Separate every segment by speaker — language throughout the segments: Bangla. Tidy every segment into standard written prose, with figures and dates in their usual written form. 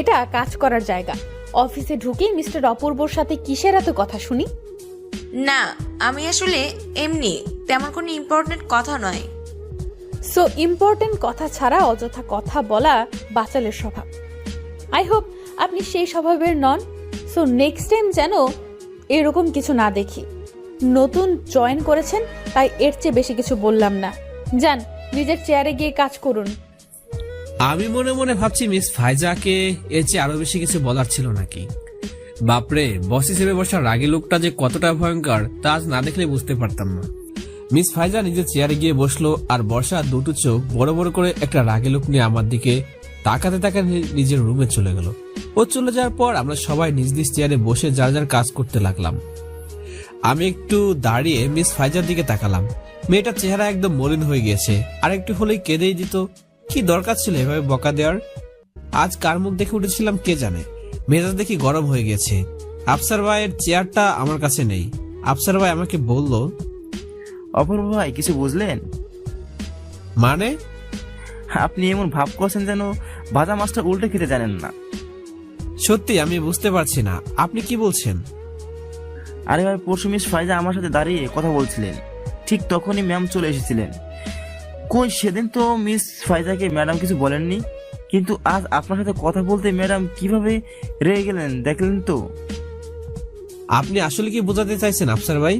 Speaker 1: এটা কাজ করার জায়গা। অফিসে ঢুকেই মিস্টার অপূর্বর সাথে কিসের এত কথা শুনি?
Speaker 2: না, আমি আসলে এমনি, তেমন কোনো ইম্পর্টেন্ট কথা নয়।
Speaker 1: সো ইম্পর্টেন্ট কথা ছাড়া অযথা কথা বলা বাচালের স্বভাব। আই হোপ আপনি সেই স্বভাবের নন। সো নেক্সট টাইম যেন এরকম কিছু না দেখি। নতুন জয়েন করেছেন তাই এর চেয়ে বেশি কিছু বললাম না। যান, নিজের চেয়ারে গিয়ে কাজ করুন।
Speaker 3: আমি মনে মনে ভাবছি মিস ফাইজাকে এর চেয়ে আরো বেশি কিছু বলার ছিল নাকি। বাপরে, বস হিসেবে বসার রাগী লোকটা যে কতটা ভয়ঙ্কর তা আজ না দেখলে বুঝতে পারতাম না। মিস ফাইজা নিজের চেয়ারে গিয়ে বসলো আর বর্ষা দুটো চোখ বড় বড় করে একটা রাগী লোক নিয়ে আমার দিকে তাকাতে তাকাতে নিজের রুমে চলে গেল। ও চলে যাওয়ার পর আমরা সবাই নিজ নিজ চেয়ারে বসে যার যার কাজ করতে লাগলাম। আমি একটু দাঁড়িয়ে মিস ফাইজার দিকে তাকালাম। মেয়েটার চেহারা একদম মলিন হয়ে গেছে, আর একটু হলেই কেঁদেই দিত। কি দরকার ছিল এভাবে বকা দেওয়ার? আজ কার মুখ দেখে উঠেছিলাম কে জানে। মেজাজ দেখি গরম হয়ে গেছে। আফসার ভাইয়ের চেয়ারটা আমার কাছে নেই। আফসার ভাই আমাকে বলল,
Speaker 4: অপূর্ব ভাই কিছু বুঝলেন?
Speaker 3: মানে?
Speaker 4: আপনি এমন ভাব করছেন যেন ভাজা মাছটা উল্টে খেতে জানেন না।
Speaker 3: সত্যি আমি বুঝতে পারছি না আপনি কি বলছেন।
Speaker 4: আরে ভাই, পরশু মিস ফাইজা আমার সাথে দাঁড়িয়ে কথা বলছিলেন, ঠিক তখনই ম্যাম চলে এসেছিলেন। কই সেদিন তো মিস ফাইজাকে ম্যাডাম কিছু বলেননি, কিন্তু আজ আপনার সাথে কথা বলতে ম্যাডাম কিভাবে রেগে গেলেন দেখলেন তো।
Speaker 3: আপনি আসলে কি বোঝাতে চাইছেন আফসার ভাই?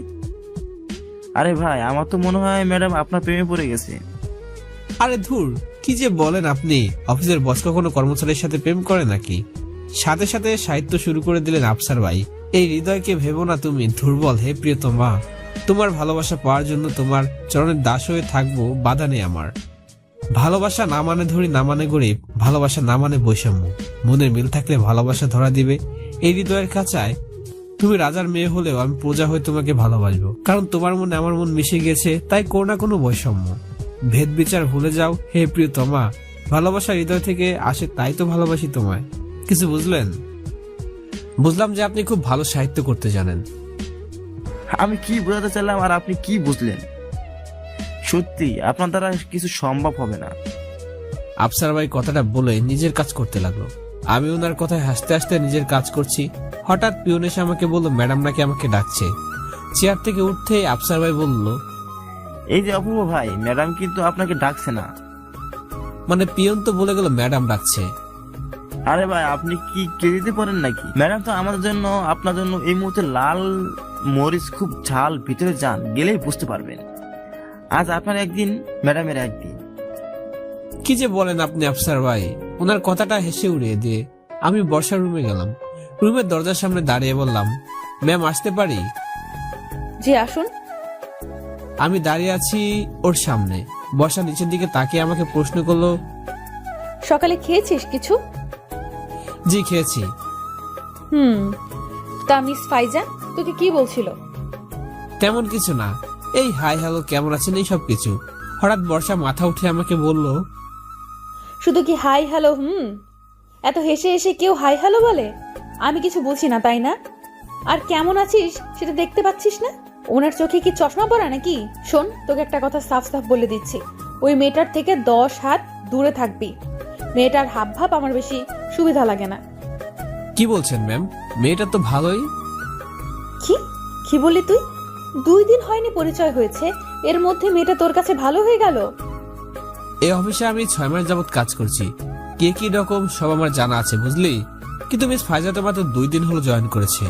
Speaker 4: আরে ভাই, আমার তো মনে হয় ম্যাডাম আপনার প্রেমে পড়ে গেছে।
Speaker 3: আরে ধুর, কি যে বলেন আপনি। অফিসের বস কখনো কর্মচারীর সাথে প্রেম করে নাকি? সাথে সাথে সাহিত্য শুরু করে দিলেন আফসার ভাই। এই হৃদয়কে ভেবো না তুমি দুর্বল হে প্রিয়তমা। তোমার ভালোবাসা পাওয়ার জন্য তোমার চরণের দাস হয়ে থাকবো, বাধা নেই আমার। ভালোবাসা না মানে ধরি, না মানে গরিব, ভালোবাসা না মানে বৈষম্য। মনের মিল থাকলে ভালোবাসা ধরা দিবে এই হৃদয়ের কাঁচায়। তুমি রাজার মেয়ে হলেও আমি প্রজা হয়ে তোমাকে ভালোবাসবো, কারণ তোমার মনে আমার মন মিশে গেছে। তাই কোন না কোনো বৈষম্য, ভেদ বিচার ভুলে যাও হে প্রিয়তমা। ভালোবাসা হৃদয় থেকে আসে, তাই তো ভালোবাসি তোমায়। কিছু বুঝলেন? বুঝলাম যে আপনি খুব ভালো সাহিত্য করতে জানেন।
Speaker 4: আমি কি বোঝাতে চাইলাম আর আপনি কি বুঝলেন? সত্যি আপনার দ্বারা কিছু সম্ভব হবে না।
Speaker 3: আফসার ভাই কথাটা বলে নিজের কাজ করতে লাগলো। আমি ওনার কথায় হাসতে হাসতে নিজের কাজ করছি। হঠাৎ পিয়ন এসে আমাকে বললো ম্যাডাম নাকি আমাকে ডাকছে। চেয়ার থেকে উঠতেই আফসার ভাই বলল,
Speaker 4: এই যে অপূর্ব ভাই, ম্যাডাম কিন্তু আপনাকে ডাকছে না।
Speaker 3: মানে পিয়ন তো বলে গেল ম্যাডাম ডাকছে।
Speaker 4: আরে ভাই, আপনি কি কে দিতে পারেন নাকি? ম্যাডাম তো আমাদের জন্য, আপনার জন্য এই মুহূর্তে লাল মরিচ খুব ঝাল, ভিতরে যান, গেলেই বুঝতে পারবেন। আজ আপনার একদিন, ম্যাডামের একদিন।
Speaker 3: কি যে বলেন আপনি আফসার ভাই। ওনার কথাটা হেসে উড়িয়ে দিয়ে আমি বর্ষার রুমে গেলাম। রুমের দরজার সামনে দাঁড়িয়ে বললাম, ম্যাম আসতে পারি?
Speaker 1: জি আসুন।
Speaker 3: আমি দাঁড়িয়ে আছি ওর সামনে। বর্ষা নিচের দিকে তাকিয়ে আমাকে প্রশ্ন করলো,
Speaker 1: সকালে খেয়েছিস কিছু?
Speaker 3: জি খেয়েছি।
Speaker 1: তা মিস ফাইজা তোকে কি বলছিল?
Speaker 3: তেমন কিছু না, এই হাই হ্যালো কেমন আছেন এই সব কিছু। হঠাৎ বর্ষা মাথা উঠে আমাকে বলল,
Speaker 1: শুধু কি হাই হ্যালো? এত হেসে হেসে কেউ হাই হ্যালো বলে? আমি কিছু বুঝি না তাই না? আর কেমন আছিস সেটা দেখতে পাচ্ছিস না? ওনার চোখে কি চশমা পরা নাকি? শোন, তোকে একটা কথা সাফ সাফ বলে দিচ্ছি, ওই মেয়েটার থেকে 10 হাত দূরে থাকবি। মেয়েটার হাব ভাব আমার বেশি সুবিধা লাগে না।
Speaker 3: কি বলছেন ম্যাম? মেয়েটা তো ভালোই।
Speaker 1: কি কি বললি তুই? 2 দিন হয়নি পরিচয় হয়েছে, এর মধ্যে মেয়েটা তোর কাছে ভালো হয়ে গেল?
Speaker 3: এই অফিসে আমি 6 মাস যাবত কাজ করছি। কে কি রকম সব আমার জানা আছে বুঝলি। কিন্তু মিস ফাইজা তো মাত্র 2 দিন হলো জয়েন করেছে।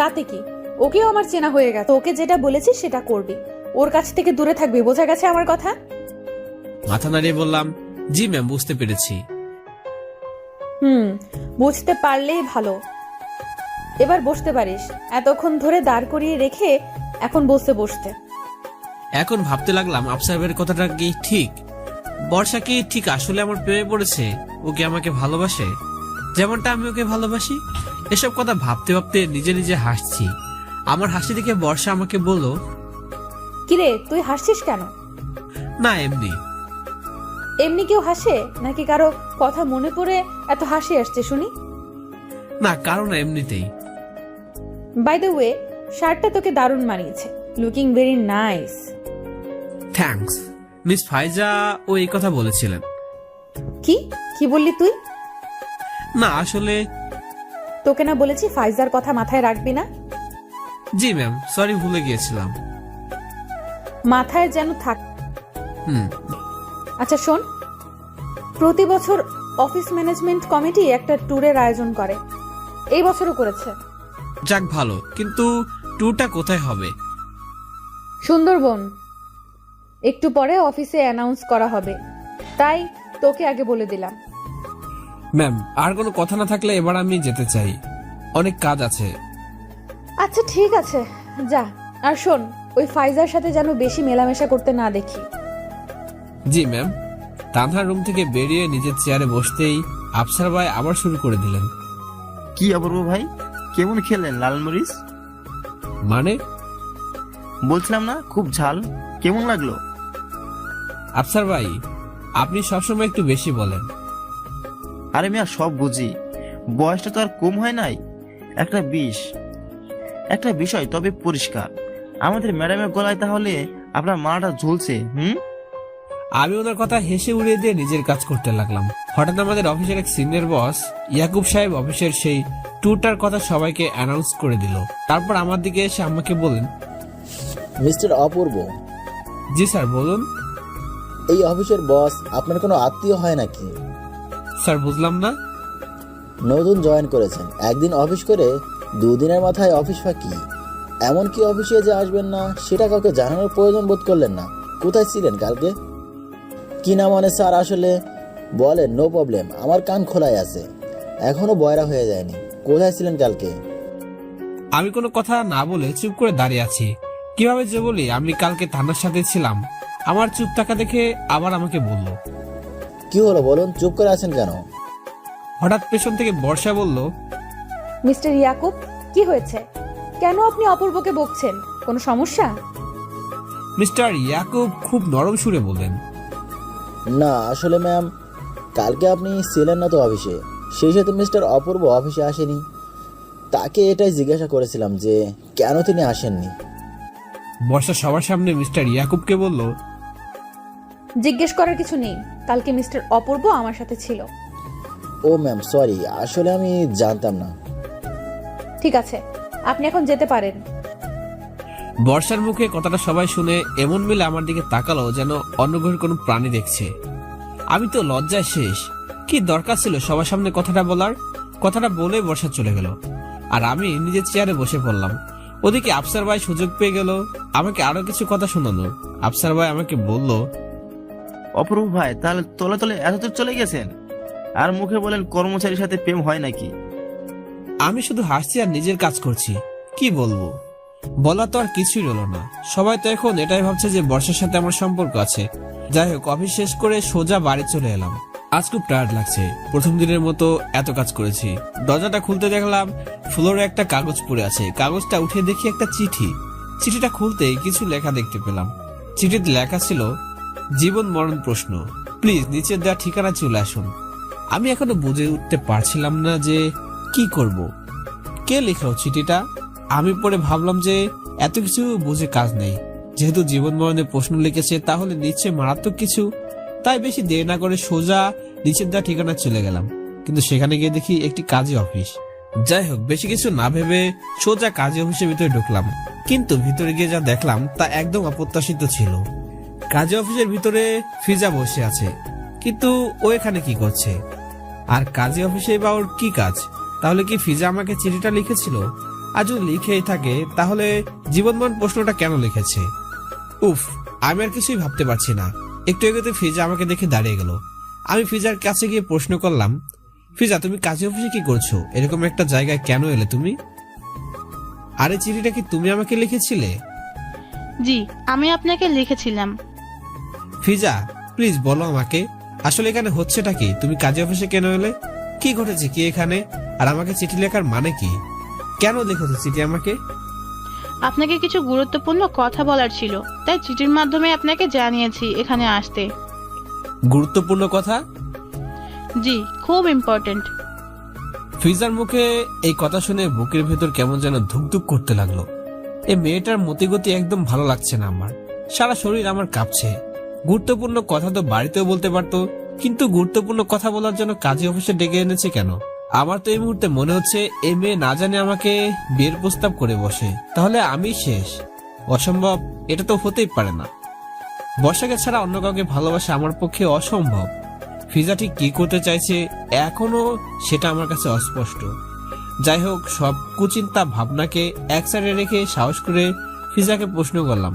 Speaker 1: তাতে কি, ওকেও আমার চেনা হয়ে গেছে। ওকে যেটা বলেছিস সেটা করবি, ওর কাছ থেকে দূরে থাকবি, বোঝা গেছে আমার কথা?
Speaker 3: মাথা নাড়িয়ে বললাম, জি ম্যাম বুঝতে পেরেছি।
Speaker 1: বুঝতে পারলেই ভালো। এবার বসতে পারিস। এতক্ষণ ধরে দাঁড় করিয়ে রেখে এখন বসতে।
Speaker 3: এখন ভাবতে লাগলাম আফসার ভাইয়ের কথাটা কি ঠিক? বর্ষা কি ঠিক আসলে আমার প্রেমে পড়েছে? ওকে আমাকে ভালোবাসে যেমনটা আমি ওকে ভালোবাসি? এসব কথা ভাবতে ভাবতে নিজে নিজে হাসছি। আমার হাসি দেখে বর্ষা আমাকে বলল,
Speaker 1: কিরে তুই হাসছিস কেন?
Speaker 3: না এমনি।
Speaker 1: এমনি কেউ হাসে নাকি কারো কথা মনে পড়ে এত হাসি আসছে শুনি?
Speaker 3: না কারণ এমনিতেই।
Speaker 1: বাই দ্য ওয়ে, শার্টটা তোকে দারুণ মানিয়েছে। Looking very nice.
Speaker 3: Thanks. Miss Faiza ও এই কথা বলেছিলেন।
Speaker 1: কি কি বললি তুই?
Speaker 3: না আসলে
Speaker 1: তোকে না বলেছি ফাইজার কথা মাথায় রাখবি না?
Speaker 3: জি ম্যাম, সরি, ভুলে গিয়েছিলাম।
Speaker 1: মাথায় যেন থাক।
Speaker 3: হুম।
Speaker 1: আচ্ছা শোন, প্রতি বছর অফিস ম্যানেজমেন্ট কমিটি একটা ট্যুরের আয়োজন করে, এই বছরও করেছে।
Speaker 3: যাক ভালো, কিন্তু ট্যুরটা কোথায় হবে?
Speaker 1: সুন্দরবন। একটু পরে অফিসে অ্যানাউন্স করা হবে, তাই তোকে আগে বলে দিলাম।
Speaker 3: ম্যাম, আর কোনো কথা না থাকলে এবার আমি যেতে চাই, অনেক কাজ আছে।
Speaker 1: আচ্ছা ঠিক আছে, যা। আর শোন, ওই ফাইজার সাথে যেন বেশি মেলামেশা করতে না দেখি।
Speaker 3: জি ম্যাম। তানহার রুম থেকে বেরিয়ে নিজের চেয়ারে বসতেই আফসার ভাই আবার শুরু করে দিলেন।
Speaker 4: কি অপূর্ব ভাই, কেমন খেলেন লাল মরিচ?
Speaker 3: মানে?
Speaker 4: বলছিলাম না খুব ঝাল, কেমন লাগলো?
Speaker 3: আফসার ভাই, আপনি সবসময় একটু বেশি বলেন।
Speaker 4: আরে মিয়া সব বুঝি, বয়সটা তো আর কম হয় নাই। একটা বিষয় তবে পরিষ্কার, আমাদের ম্যাডামের গলায় তাহলে আপনার মাটা ঝুলছে।
Speaker 3: আমি ওনার কথা হেসে উড়িয়ে দিয়ে নিজের কাজ করতে লাগলাম। হঠাৎ আমাদের অফিসের এক সিনিয়র বস ইয়াকুব সাহেব অফিসের সেই ট্যুরটার কথা সবাইকে অ্যানাউন্স করে দিল। তারপর আমার দিকে এসে আমাকে বলেন,
Speaker 5: মিস্টার অপূর্ব,
Speaker 3: জি স্যার বলুন।
Speaker 5: এই অফিসের বস আপনার কোনো আত্মীয় হয় নাকি?
Speaker 3: স্যার বুঝলাম না।
Speaker 5: নতুন জয়েন করেছেন, একদিন অফিস করে দুদিনের মাথায় অফিস ফাঁকি। এমনকি অফিসে যে আসবেন না সেটা কাউকে জানানোর প্রয়োজন বোধ করলেন না। কোথায় ছিলেন কালকে? কি না মানে স্যার, আসলে বলেন নো প্রবলেম, আমার কান খোলাই আছে, এখনো বয়রা হয়ে যায়নি। কোথায় ছিলেন কালকে?
Speaker 3: আমি কোনো কথা না বলে চুপ করে দাঁড়িয়ে আছি। কিভাবে যে বলি আমি কালকে থানার সাথে ছিলাম। আমার চুপ থাকা দেখে আবার আমাকে বলল,
Speaker 5: কি হলো বলুন, চুপ করে আছেন কেন?
Speaker 3: হঠাৎ পেছন থেকে বর্ষা বলল,
Speaker 1: মিস্টার ইয়াকুব, কি হয়েছে? কেন আপনি অপূর্বকে বকছেন? কোনো সমস্যা?
Speaker 3: মিস্টার ইয়াকুব খুব নরম সুরে বললেন,
Speaker 5: না আসলে ম্যাম, কালকে আপনি ছিলেন না তো অফিসে, সেই সাথে মিস্টার অপূর্ব অফিসে আসেনি। তাকে এটাই জিজ্ঞাসা করেছিলাম যে কেন তিনি আসেননি।
Speaker 3: বর্ষা সবার সামনে মিস্টার ইয়াকুবকে বলল,
Speaker 1: জিজ্ঞেস করার কিছু নেই, কালকে মিস্টার অপূর্ব আমার সাথে ছিল।
Speaker 5: ও ম্যাম সরি, আসলে আমি জানতাম না।
Speaker 1: ঠিক আছে, আপনি এখন যেতে পারেন।
Speaker 3: বর্ষার মুখে কথাটা সবাই শুনে এমন মিলে আমার দিকে তাকালো যেন অন্য গ্রহের কোনো প্রাণী দেখছে। আমি তো লজ্জায় শেষ। কি দরকার ছিল সবার সামনে কথাটা বলার? কথাটা বলে বর্ষা চলে গেল, আর আমি নিজের চেয়ারে বসে পড়লাম। ওদিকে আফসার ভাই সুযোগ পেয়ে গেল আমাকে আরো কিছু কথা শোনানোর। আফসার ভাই আমাকে বলল,
Speaker 4: অপূর্ব ভাই, তাহলে তলে তলে এতদূর চলে গেছেন, আর মুখে বলেন কর্মচারীর সাথে প্রেম হয় নাকি?
Speaker 3: আমি শুধু হাসছি আর নিজের কাজ করছি। কি বলবো, বলা তো আর কিছুই রইল না। সবাই তো এখন এটাই ভাবছে যে বর্ষার সাথে আমার সম্পর্ক আছে। যাই হোক, অফিস শেষ করে সোজা বাড়ি চলে এলাম। আজ খুব টায়ার্ড লাগছে, প্রথম দিনের মতো এত কাজ করেছি। দরজাটা খুলতে দেখলাম ফ্লোরে একটা কাগজ পড়ে আছে। কাগজটা উঠে দেখি একটা চিঠি। চিঠিটা খুলতেই কিছু লেখা দেখতে পেলাম। চিঠিতে লেখা ছিল, জীবন মরণ প্রশ্ন, প্লিজ নিচে দেওয়া ঠিকানা চলে আসুন। আমি এখনো বুঝে উঠতে পারছিলাম না যে কি করব। কে লিখলো চিঠিটা? আমি পরে ভাবলাম যে এত কিছু বুঝে কাজ নেই, যেহেতু জীবন মরণের প্রশ্ন লিখেছে তাহলে নিশ্চয় মারাত্মক কিছু। তাই বেশি দেরি না করে সোজা নিচের দেওয়া ঠিকানা চলে গেলাম। কিন্তু সেখানে গিয়ে দেখি একটি কাজী অফিস। যাই হোক, বেশি কিছু না ভেবে সোজা কাজী অফিসের ভিতরে ঢুকলাম। কিন্তু ভিতরে গিয়ে যা দেখলাম তা একদম অপ্রত্যাশিত ছিল। কাজী অফিসের ভিতরে ফিজা বসে আছে, কিন্তু ও এখানে কি করছে? আর কাজী অফিসে বা ওর কি কাজ? তাহলে কি ফিজা আমাকে চিঠিটা লিখেছিল? আর যদি লিখেই থাকে তাহলে জীবনমরণ প্রশ্নটা কেন লিখেছে? উফ, আমি আর কিছুই ভাবতে পারছি না। একটু এগোতে ফিজা আমাকে দেখে দাঁড়িয়ে গেল। আমি ফিজার কাছে গিয়ে প্রশ্ন করলাম, ফিজা তুমি কাজী অফিসে কি করছো? এরকম একটা জায়গায় কেন এলে তুমি? আরে চিঠিটা কি তুমি আমাকে লিখেছিলে?
Speaker 6: জি, আমি আপনাকে লিখেছিলাম।
Speaker 3: ফিজা প্লিজ বলো আমাকে, আসলে এখানে হচ্ছেটা কি? তুমি কাজী অফিসে কেন এলে? কি ঘটেছে কি এখানে? আর আমাকে চিঠি লেখার মানে কি? কেন লিখেছো চিঠি আমাকে?
Speaker 6: আপনাকে কিছু গুরুত্বপূর্ণ কথা বলার ছিল, তাই চিঠির মাধ্যমে আপনাকে জানিয়েছি এখানে আসতে।
Speaker 3: গুরুত্বপূর্ণ কথা?
Speaker 6: জি, খুব ইম্পর্টেন্ট।
Speaker 3: ফিজার মুখে এই কথা শুনে বুকের ভেতর কেমন যেন ধুকধুক করতে লাগলো। এই মেয়েটার মতিগতি একদম ভালো লাগছে না আমার। সারা শরীর আমার কাঁপছে। গুরুত্বপূর্ণ কথা তো বাড়িতেও বলতে পারতো, কিন্তু গুরুত্বপূর্ণ কথা বলার জন্য কাজী অফিসে ডেকে এনেছে কেন? আমার তো এই মুহূর্তে মনে হচ্ছে এই মেয়ে না জানে আমাকে বিয়ের প্রস্তাব করে বসে, তাহলে আমি শেষ। অসম্ভব, এটা তো হতেই পারে না। বর্ষাকে ছাড়া অন্য কাউকে ভালোবাসা আমার পক্ষে অসম্ভব। ফিজা ঠিক কি করতে চাইছে এখনো সেটা আমার কাছে অস্পষ্ট। যাই হোক, সব কুচিন্তা ভাবনাকে এক সাইডে রেখে সাহস করে ফিজাকে প্রশ্ন করলাম,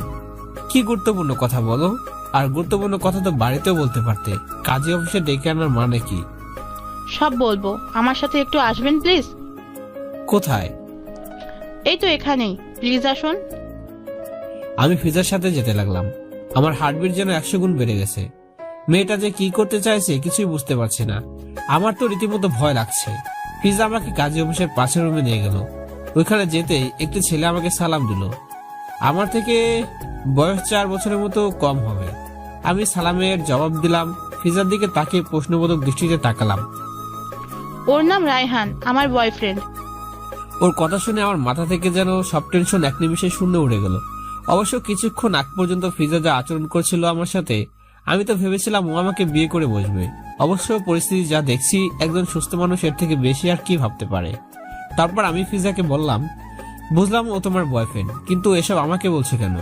Speaker 3: কি গুরুত্বপূর্ণ কথা বলো? আর গুরুত্বপূর্ণ কথা তো বাড়িতেও বলতে পারতে, কাজী অফিসে ডেকে আনার মানে কি?
Speaker 6: সব বলবো, আমার সাথে একটু আসবেন প্লিজ?
Speaker 3: কোথায়?
Speaker 6: এই তো এখানেই, প্লিজ আসুন।
Speaker 3: আমি ফিজার সাথে যেতে লাগলাম। আমার হার্টবিট যেন 100 গুণ বেড়ে গেছে। মেয়েটা যে কি করতে চাইছে কিছুই বুঝতে পারছি না। আমার তো রীতিমতো ভয় লাগছে। ফিজা আমাকে কাজী অফিসের পাশের রুমে নিয়ে গেল। ওইখানে যেতেই একটি ছেলে আমাকে সালাম দিল। আমার থেকে বয়স 4 বছরের মতো কম হবে। আমি সালামের জবাব দিলাম। ফিজার দিকে তাকিয়ে প্রশ্নবোধক দৃষ্টিতে তাকালাম।
Speaker 6: ওর নাম রায়হান, আমার বয়ফ্রেন্ড।
Speaker 3: ওর কথা শুনে আমার মাথা থেকে যেন সব টেনশন এক নিমিষে শূন্য উড়ে গেল। অবশ্য কিছুক্ষণ আগ পর্যন্ত ফিজা যা আচরণ করছিল আমার সাথে, আমি তো ভেবেছিলাম ও আমাকে বিয়ে করে বসবে। অবশ্য পরিস্থিতি যা দেখছি, একজন সুস্থ মানুষ এর থেকে বেশি আর কি ভাবতে পারে। তারপর আমি ফিজাকে বললাম, বুঝলাম ও তোমার বয়ফ্রেন্ড, কিন্তু এসব আমাকে বলছো কেন?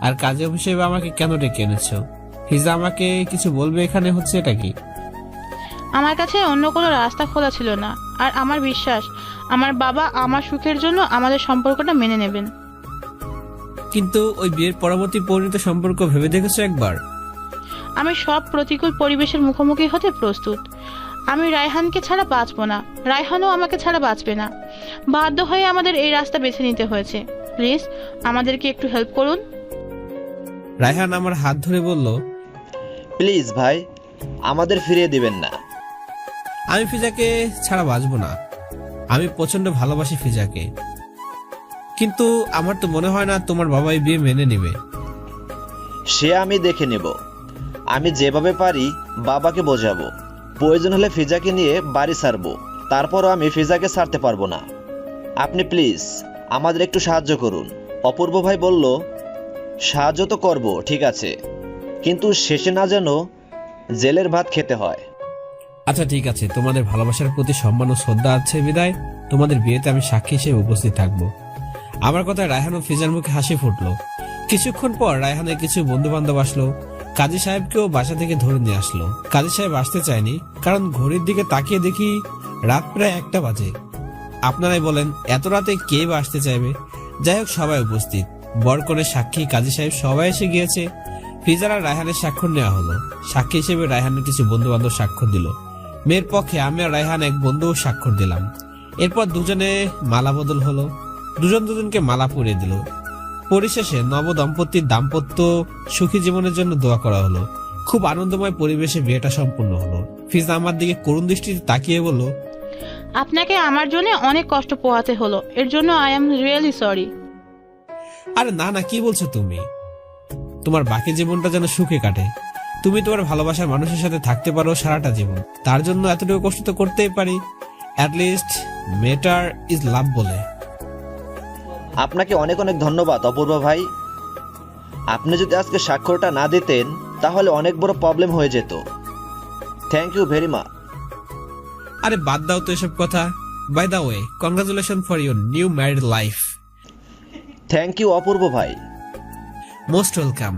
Speaker 3: আর কাজে হিসেবে আমাকে কেন ডেকে এনেছো? ফিজা আমাকে কিছু বলবে এখানে, হচ্ছে এটা কি?
Speaker 6: আমার কাছে অন্য কোনো রাস্তা খোলা ছিল না, আর আমার বিশ্বাস আমার বাবা আমার সুখের জন্য আমাদের সম্পর্কটা মেনে নেবেন।
Speaker 3: কিন্তু ওই বিয়ের পরবর্তী পরিণত সম্পর্ক ভেবে দেখেছো একবার?
Speaker 6: আমি সব প্রতিকূল পরিবেশের মুখোমুখি হতে প্রস্তুত। আমি রায়হানকে ছাড়া বাঁচবো না, রায়হানও আমাকে ছাড়া বাঁচবে না। বাধ্য হয়ে আমাদের এই রাস্তা বেছে নিতে হয়েছে। প্লিজ আমাদেরকে একটু হেল্প করুন।
Speaker 3: রায়হান আমার হাত ধরে বলল,
Speaker 7: প্লিজ ভাই, আমাদের ফিরিয়ে দিবেন না।
Speaker 3: আমি ফিজাকে ছাড়া বাঁচবো না। আমি প্রচন্ড ভালোবাসি ফিজাকে, কিন্তু আমার তো মনে হয় না তোমার বাবা এই বিয়ে মেনে নেবে।
Speaker 7: সে আমি দেখে নেব। আমি যেভাবে পারি বাবাকে বোঝাবো। প্রয়োজন হলে ফিজাকে নিয়ে বাড়ি ছাড়বো, তারপরও আমি ফিজাকে ছাড়তে পারবো না। আপনি প্লিজ আমাদের একটু সাহায্য করুন। অপূর্ব ভাই বলল, সাহায্য তো করব, ঠিক আছে, কিন্তু শেষে না যেন জেলের ভাত খেতে হয়।
Speaker 3: আচ্ছা ঠিক আছে, তোমাদের ভালোবাসার প্রতি সম্মান ও শ্রদ্ধা আছে বিদায় তোমাদের বিয়েতে আমি সাক্ষী হিসেবে উপস্থিত থাকবো। আমার কথায় রায়হান ও ফিজার মুখে হাসি ফুটলো। কিছুক্ষণ পর রায়হানের কিছু বন্ধু বান্ধব আসলো। কাজী সাহেবকেও বাসা থেকে ধরে নিয়ে আসলো। কাজী সাহেব আসতে চায়নি, কারণ ঘড়ির দিকে তাকিয়ে দেখি রাত প্রায় 1টা বাজে। আপনারাই বলেন এত রাতে কে বা আসতে চাইবে? যাই হোক, সবাই উপস্থিত। বরকনের সাক্ষী, কাজী সাহেব সবাই এসে গিয়েছে। ফিজার আর রায়হানের স্বাক্ষর নেওয়া হলো। সাক্ষী হিসেবে রায়হানের কিছু বন্ধু বান্ধব স্বাক্ষর দিল। মেয়ের পক্ষে আমি আর রায়হান এক বন্ধু স্বাক্ষর দিলাম। এরপর দুজনে মালা বদল হলো। দুজন দুজনকে মালা পরিয়ে দিল। পরিশেষে নব দম্পতির দাম্পত্য সুখী জীবনের জন্য দোয়া করা হলো। খুব আনন্দময় পরিবেশে বিয়েটা সম্পূর্ণ হলো। ফিজা আমার দিকে করুণ দৃষ্টিতে তাকিয়ে বলল,
Speaker 6: আপনাকে আমার জন্য অনেক কষ্ট পোহাতে হলো, এর জন্য আই এম রিয়েলি সরি।
Speaker 3: আরে না না, কি বলছো তুমি? তোমার বাকি জীবনটা যেন সুখে কাটে। তুমি তোমার ভালোবাসার মানুষের সাথে থাকতে পারো সারাটা জীবন। তার জন্য এতটুকু কষ্ট তো করতেই পারি। অ্যাটলিস্ট ম্যাটার ইজ লাভ বলে।
Speaker 7: আপনাকে অনেক অনেক ধন্যবাদ অপূর্ব ভাই। আপনি যদি আজকে স্বাক্ষরটা না দিতেন তাহলে অনেক বড় প্রবলেম হয়ে যেত। Thank you very much.
Speaker 3: আরে বাদ দাও তো এসব কথা। By the way, congratulation for your new married life.
Speaker 7: Thank you Apurba ভাই।
Speaker 3: Most welcome.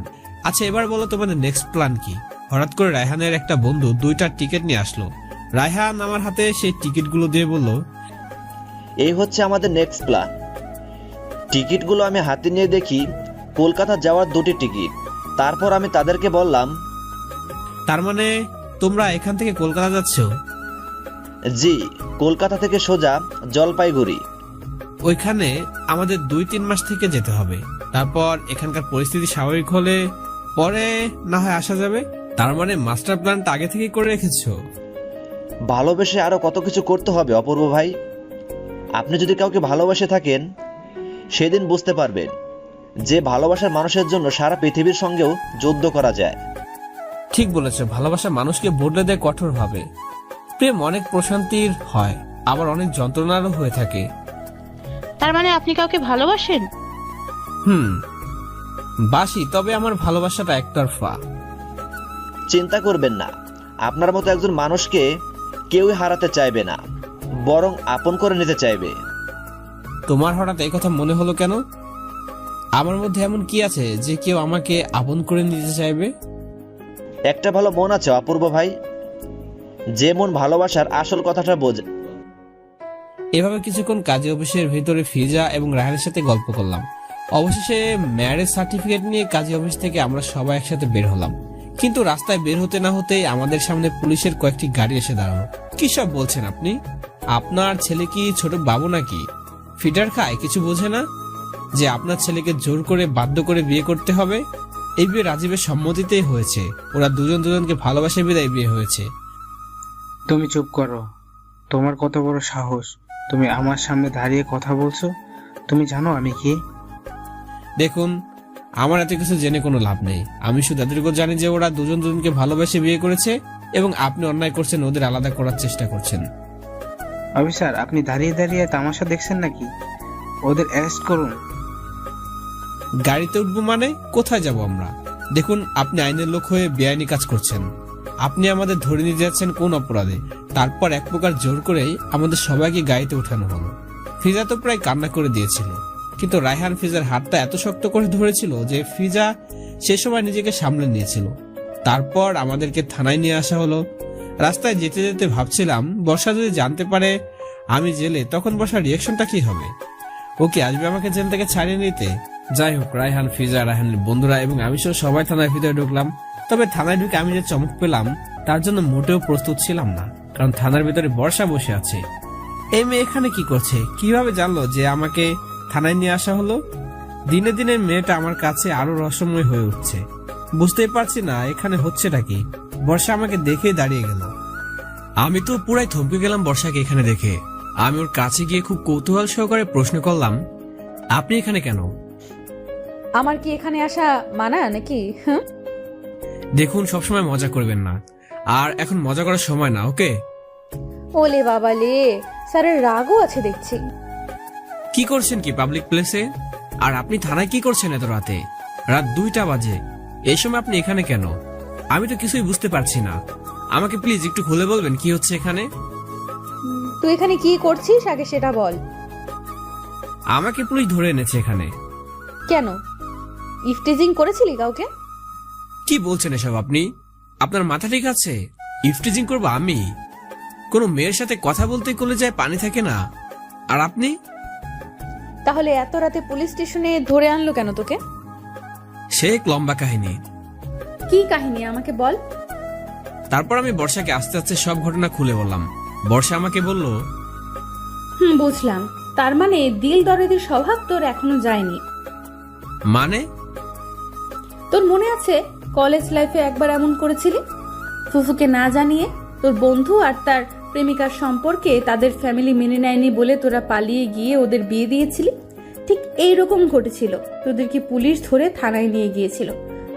Speaker 3: আচ্ছা এবার বলো তোমাদের নেক্সট প্ল্যান কি? হঠাৎ করে রায়হানের একটা বন্ধু 2টা টিকিট নিয়ে আসলো। রায়হান আমার হাতে সেই টিকিটগুলো দিয়ে বলল,
Speaker 7: এই হচ্ছে আমাদের নেক্সট প্ল্যান। টিকিটগুলো আমি হাতে নিয়ে দেখি কলকাতা যাওয়ার 2টি টিকিট। তারপর আমি তাদেরকে বললাম,
Speaker 3: তার মানে তোমরা এখান থেকে কলকাতা যাচ্ছ?
Speaker 7: জি, কলকাতা থেকে সোজা জলপাইগুড়ি।
Speaker 3: ওইখানে আমাদের 2-3 মাস থেকে যেতে হবে। তারপর এখানকার পরিস্থিতি স্বাভাবিক হলে পরে না হয় আসা যাবে। তার মানে মাস্টার প্ল্যানটা আগে থেকেই করে রেখেছো?
Speaker 7: ভালোবেসে আরো কত কিছু করতে হবে অপূর্ব ভাই। আপনি যদি কাউকে ভালোবাসে থাকেন সেদিন বুঝতে পারবেন যে ভালোবাসার মানুষের জন্য সারা পৃথিবীর সঙ্গেও যুদ্ধ করা যায়।
Speaker 3: ঠিক বলেছো, ভালোবাসা মানুষকে বদলে দেয় কঠোর ভাবে। প্রেম অনেক প্রশান্তির হয়, আবার অনেক যন্ত্রণারও হয়ে থাকে।
Speaker 6: তার মানে আপনি কাউকে ভালোবাসেন?
Speaker 3: বাসি, তবে আমার ভালোবাসাটা একতরফা।
Speaker 7: চিন্তা করবেন না, আপনার মতো একজন মানুষকে কেউই হারাতে চাইবে না, বরং আপন করে নিতে চাইবে।
Speaker 3: তোমার হঠাৎ এই কথা মনে হলো কেন? আমার মধ্যে এমন কি আছে যে কেউ আমাকে আপন করে নিতে চাইবে?
Speaker 7: একটা ভালো মন আছে অপূর্ব ভাই, যে মন ভালোবাসার আসল কথাটা বোঝে।
Speaker 3: এভাবে কিছুক্ষণ কাজে অফিসের ভিতরে ফিজা এবং রায়হানের সাথে গল্প করলাম। অবশেষে ম্যারেজ সার্টিফিকেট নিয়ে কাজে অফিস থেকে আমরা সবাই একসাথে বের হলাম। কিন্তু রাস্তায় বের হতে না হতেই আমাদের সামনে পুলিশের কয়েকটি গাড়ি এসে দাঁড়ানো। কি সব বলছেন আপনি? আপনার ছেলে কি ছোট বাবু নাকি? ফিটার খায়, কিছু বোঝে না যে আপনার ছেলেকে জোর করে বাধ্য করে বিয়ে করতে হবে? এই বিয়ে রাজীবের সম্মতিতেই হয়েছে। ওরা দুজনকে ভালোবাসে বিদায় বিয়ে হয়েছে।
Speaker 8: তুমি চুপ করো। তোমার কত বড় সাহস, তুমি আমার সামনে দাঁড়িয়ে কথা বলছো? তুমি জানো আমি কি?
Speaker 3: দেখুন, আমার এত কিছু জেনে কোনো লাভ নেই। আমি শুধু এতটুকু জানি যে ওরা দুজনকে ভালোবেসে বিয়ে করেছে এবং আপনি অন্যায় করছেন, ওদের আলাদা করার চেষ্টা করছেন।
Speaker 8: অফিসার, আপনি দাঁড়িয়ে দাঁড়িয়ে তামাশা দেখছেন নাকি? ওদের অ্যারেস্ট করুন।
Speaker 3: গাড়িতে উঠবো মানে? কোথায় যাব আমরা? দেখুন, আপনি আইনের লোক হয়ে বেআইনি কাজ করছেন। আপনি আমাদের ধরে নিয়ে যাচ্ছেন কোন অপরাধে? তারপর এক প্রকার জোর করেই আমাদের সবাইকে গাড়িতে উঠানো হলো। ফিজা তো প্রায় কান্না করে দিয়েছিল, কিন্তু রায়হান ফিজার হাতটা এত শক্ত করে ধরেছিল যে ফিজা সে সময় নিজেকে সামলে নিয়েছিল। তারপর আমাদেরকে থানায় নিয়ে আসা হলো। রাস্তায় যেতে যেতে ভাবছিলাম, বর্ষা যদি জানতে পারে আমি জেলে, তখন বর্ষার রিয়াকশনটা কি হবে? ও কি আসবে আমাকে জেল থেকে ছাড়িয়ে নিতে? যাই হোক, রায়হান, ফিজা, রায়হানের বন্ধুরা এবং আমি সহ সবাই থানার ভিতরে ঢুকলাম। তবে থানায় ঢুকে আমি যে চমক পেলাম তার জন্য মোটেও প্রস্তুত ছিলাম না, কারণ থানার ভিতরে বর্ষা বসে আছে। এই মেয়ে এখানে কি করছে? কিভাবে জানলো যে আমাকে থানায় নিয়ে আসা হলো? দিনে দিনে মেয়েটা আমার কাছে আরো রহস্যময় হয়ে উঠছে। বুঝতেই পারছি না এখানে হচ্ছেটা কি। বর্ষা আমাকে দেখেই দাঁড়িয়ে গেল। আমি তো পুরাই থমকে গেলাম বর্ষাকে এখানে দেখে। আমি ওর কাছে গিয়ে খুব কৌতূহল সহকারে প্রশ্ন করলাম, আপনি এখানে কেন?
Speaker 1: আমার কি এখানে আসা মানা নাকি? হ্যাঁ,
Speaker 3: দেখুন, সবসময় মজা করবেন না, আর এখন মজা করার সময় না, ওকে?
Speaker 1: ওলে বাবা লে, স্যারের রাগও আছে দেখছি।
Speaker 3: কি করছেন কি পাবলিক প্লেসে? আর আপনি থানায় কি করছেন এত রাতে? রাত 2টা বাজে। এই সময় আপনি এখানে কেন? আমি তো কিছুই বুঝতে পারছি না। আমাকে প্লিজ একটু খুলে বলবেন কি হচ্ছে এখানে?
Speaker 1: তুই এখানে কি করছিস আগে সেটা বল।
Speaker 3: আমাকে পুলিশ ধরে এনেছে এখানে।
Speaker 1: কেন? ইফটিজিং করেছিলি কাউকে?
Speaker 3: কি বলছেন এসব আপনি? আপনার মাথা ঠিক আছে? ইফটিজিং করবো আমি? কোনো মেয়ের সাথে কথা বলতে কলেজায় পানি থাকে না। আর আপনি?
Speaker 1: তাহলে এত রাতে পুলিশ স্টেশনে ধরে আনলো কেন তোকে?
Speaker 3: সে এক লম্বা কাহিনী।
Speaker 1: কি কাহিনী আমাকে বল।
Speaker 3: তারপর আমি বর্ষাকে আস্তে আস্তে সব ঘটনা খুলে বললাম। বর্ষা আমাকে বলল,
Speaker 1: বুঝলাম। তার মানে দিল দরদের স্বভাব তোর এখনো যায়নি।
Speaker 3: মানে?
Speaker 1: তোর মনে আছে কলেজ লাইফে একবার এমন করেছিলি? ফুফুকে না জানিয়ে তোর বন্ধু আর তার প্রেমিকার সম্পর্কে তাদের ফ্যামিলি মেনে নেয়নি বলে তোরা পালিয়ে গিয়ে ওদের বিয়ে দিয়েছিলি। ঠিক এইরকম ঘটেছিল। তোদেরকে পুলিশ ধরে থানায় নিয়ে গিয়েছিল।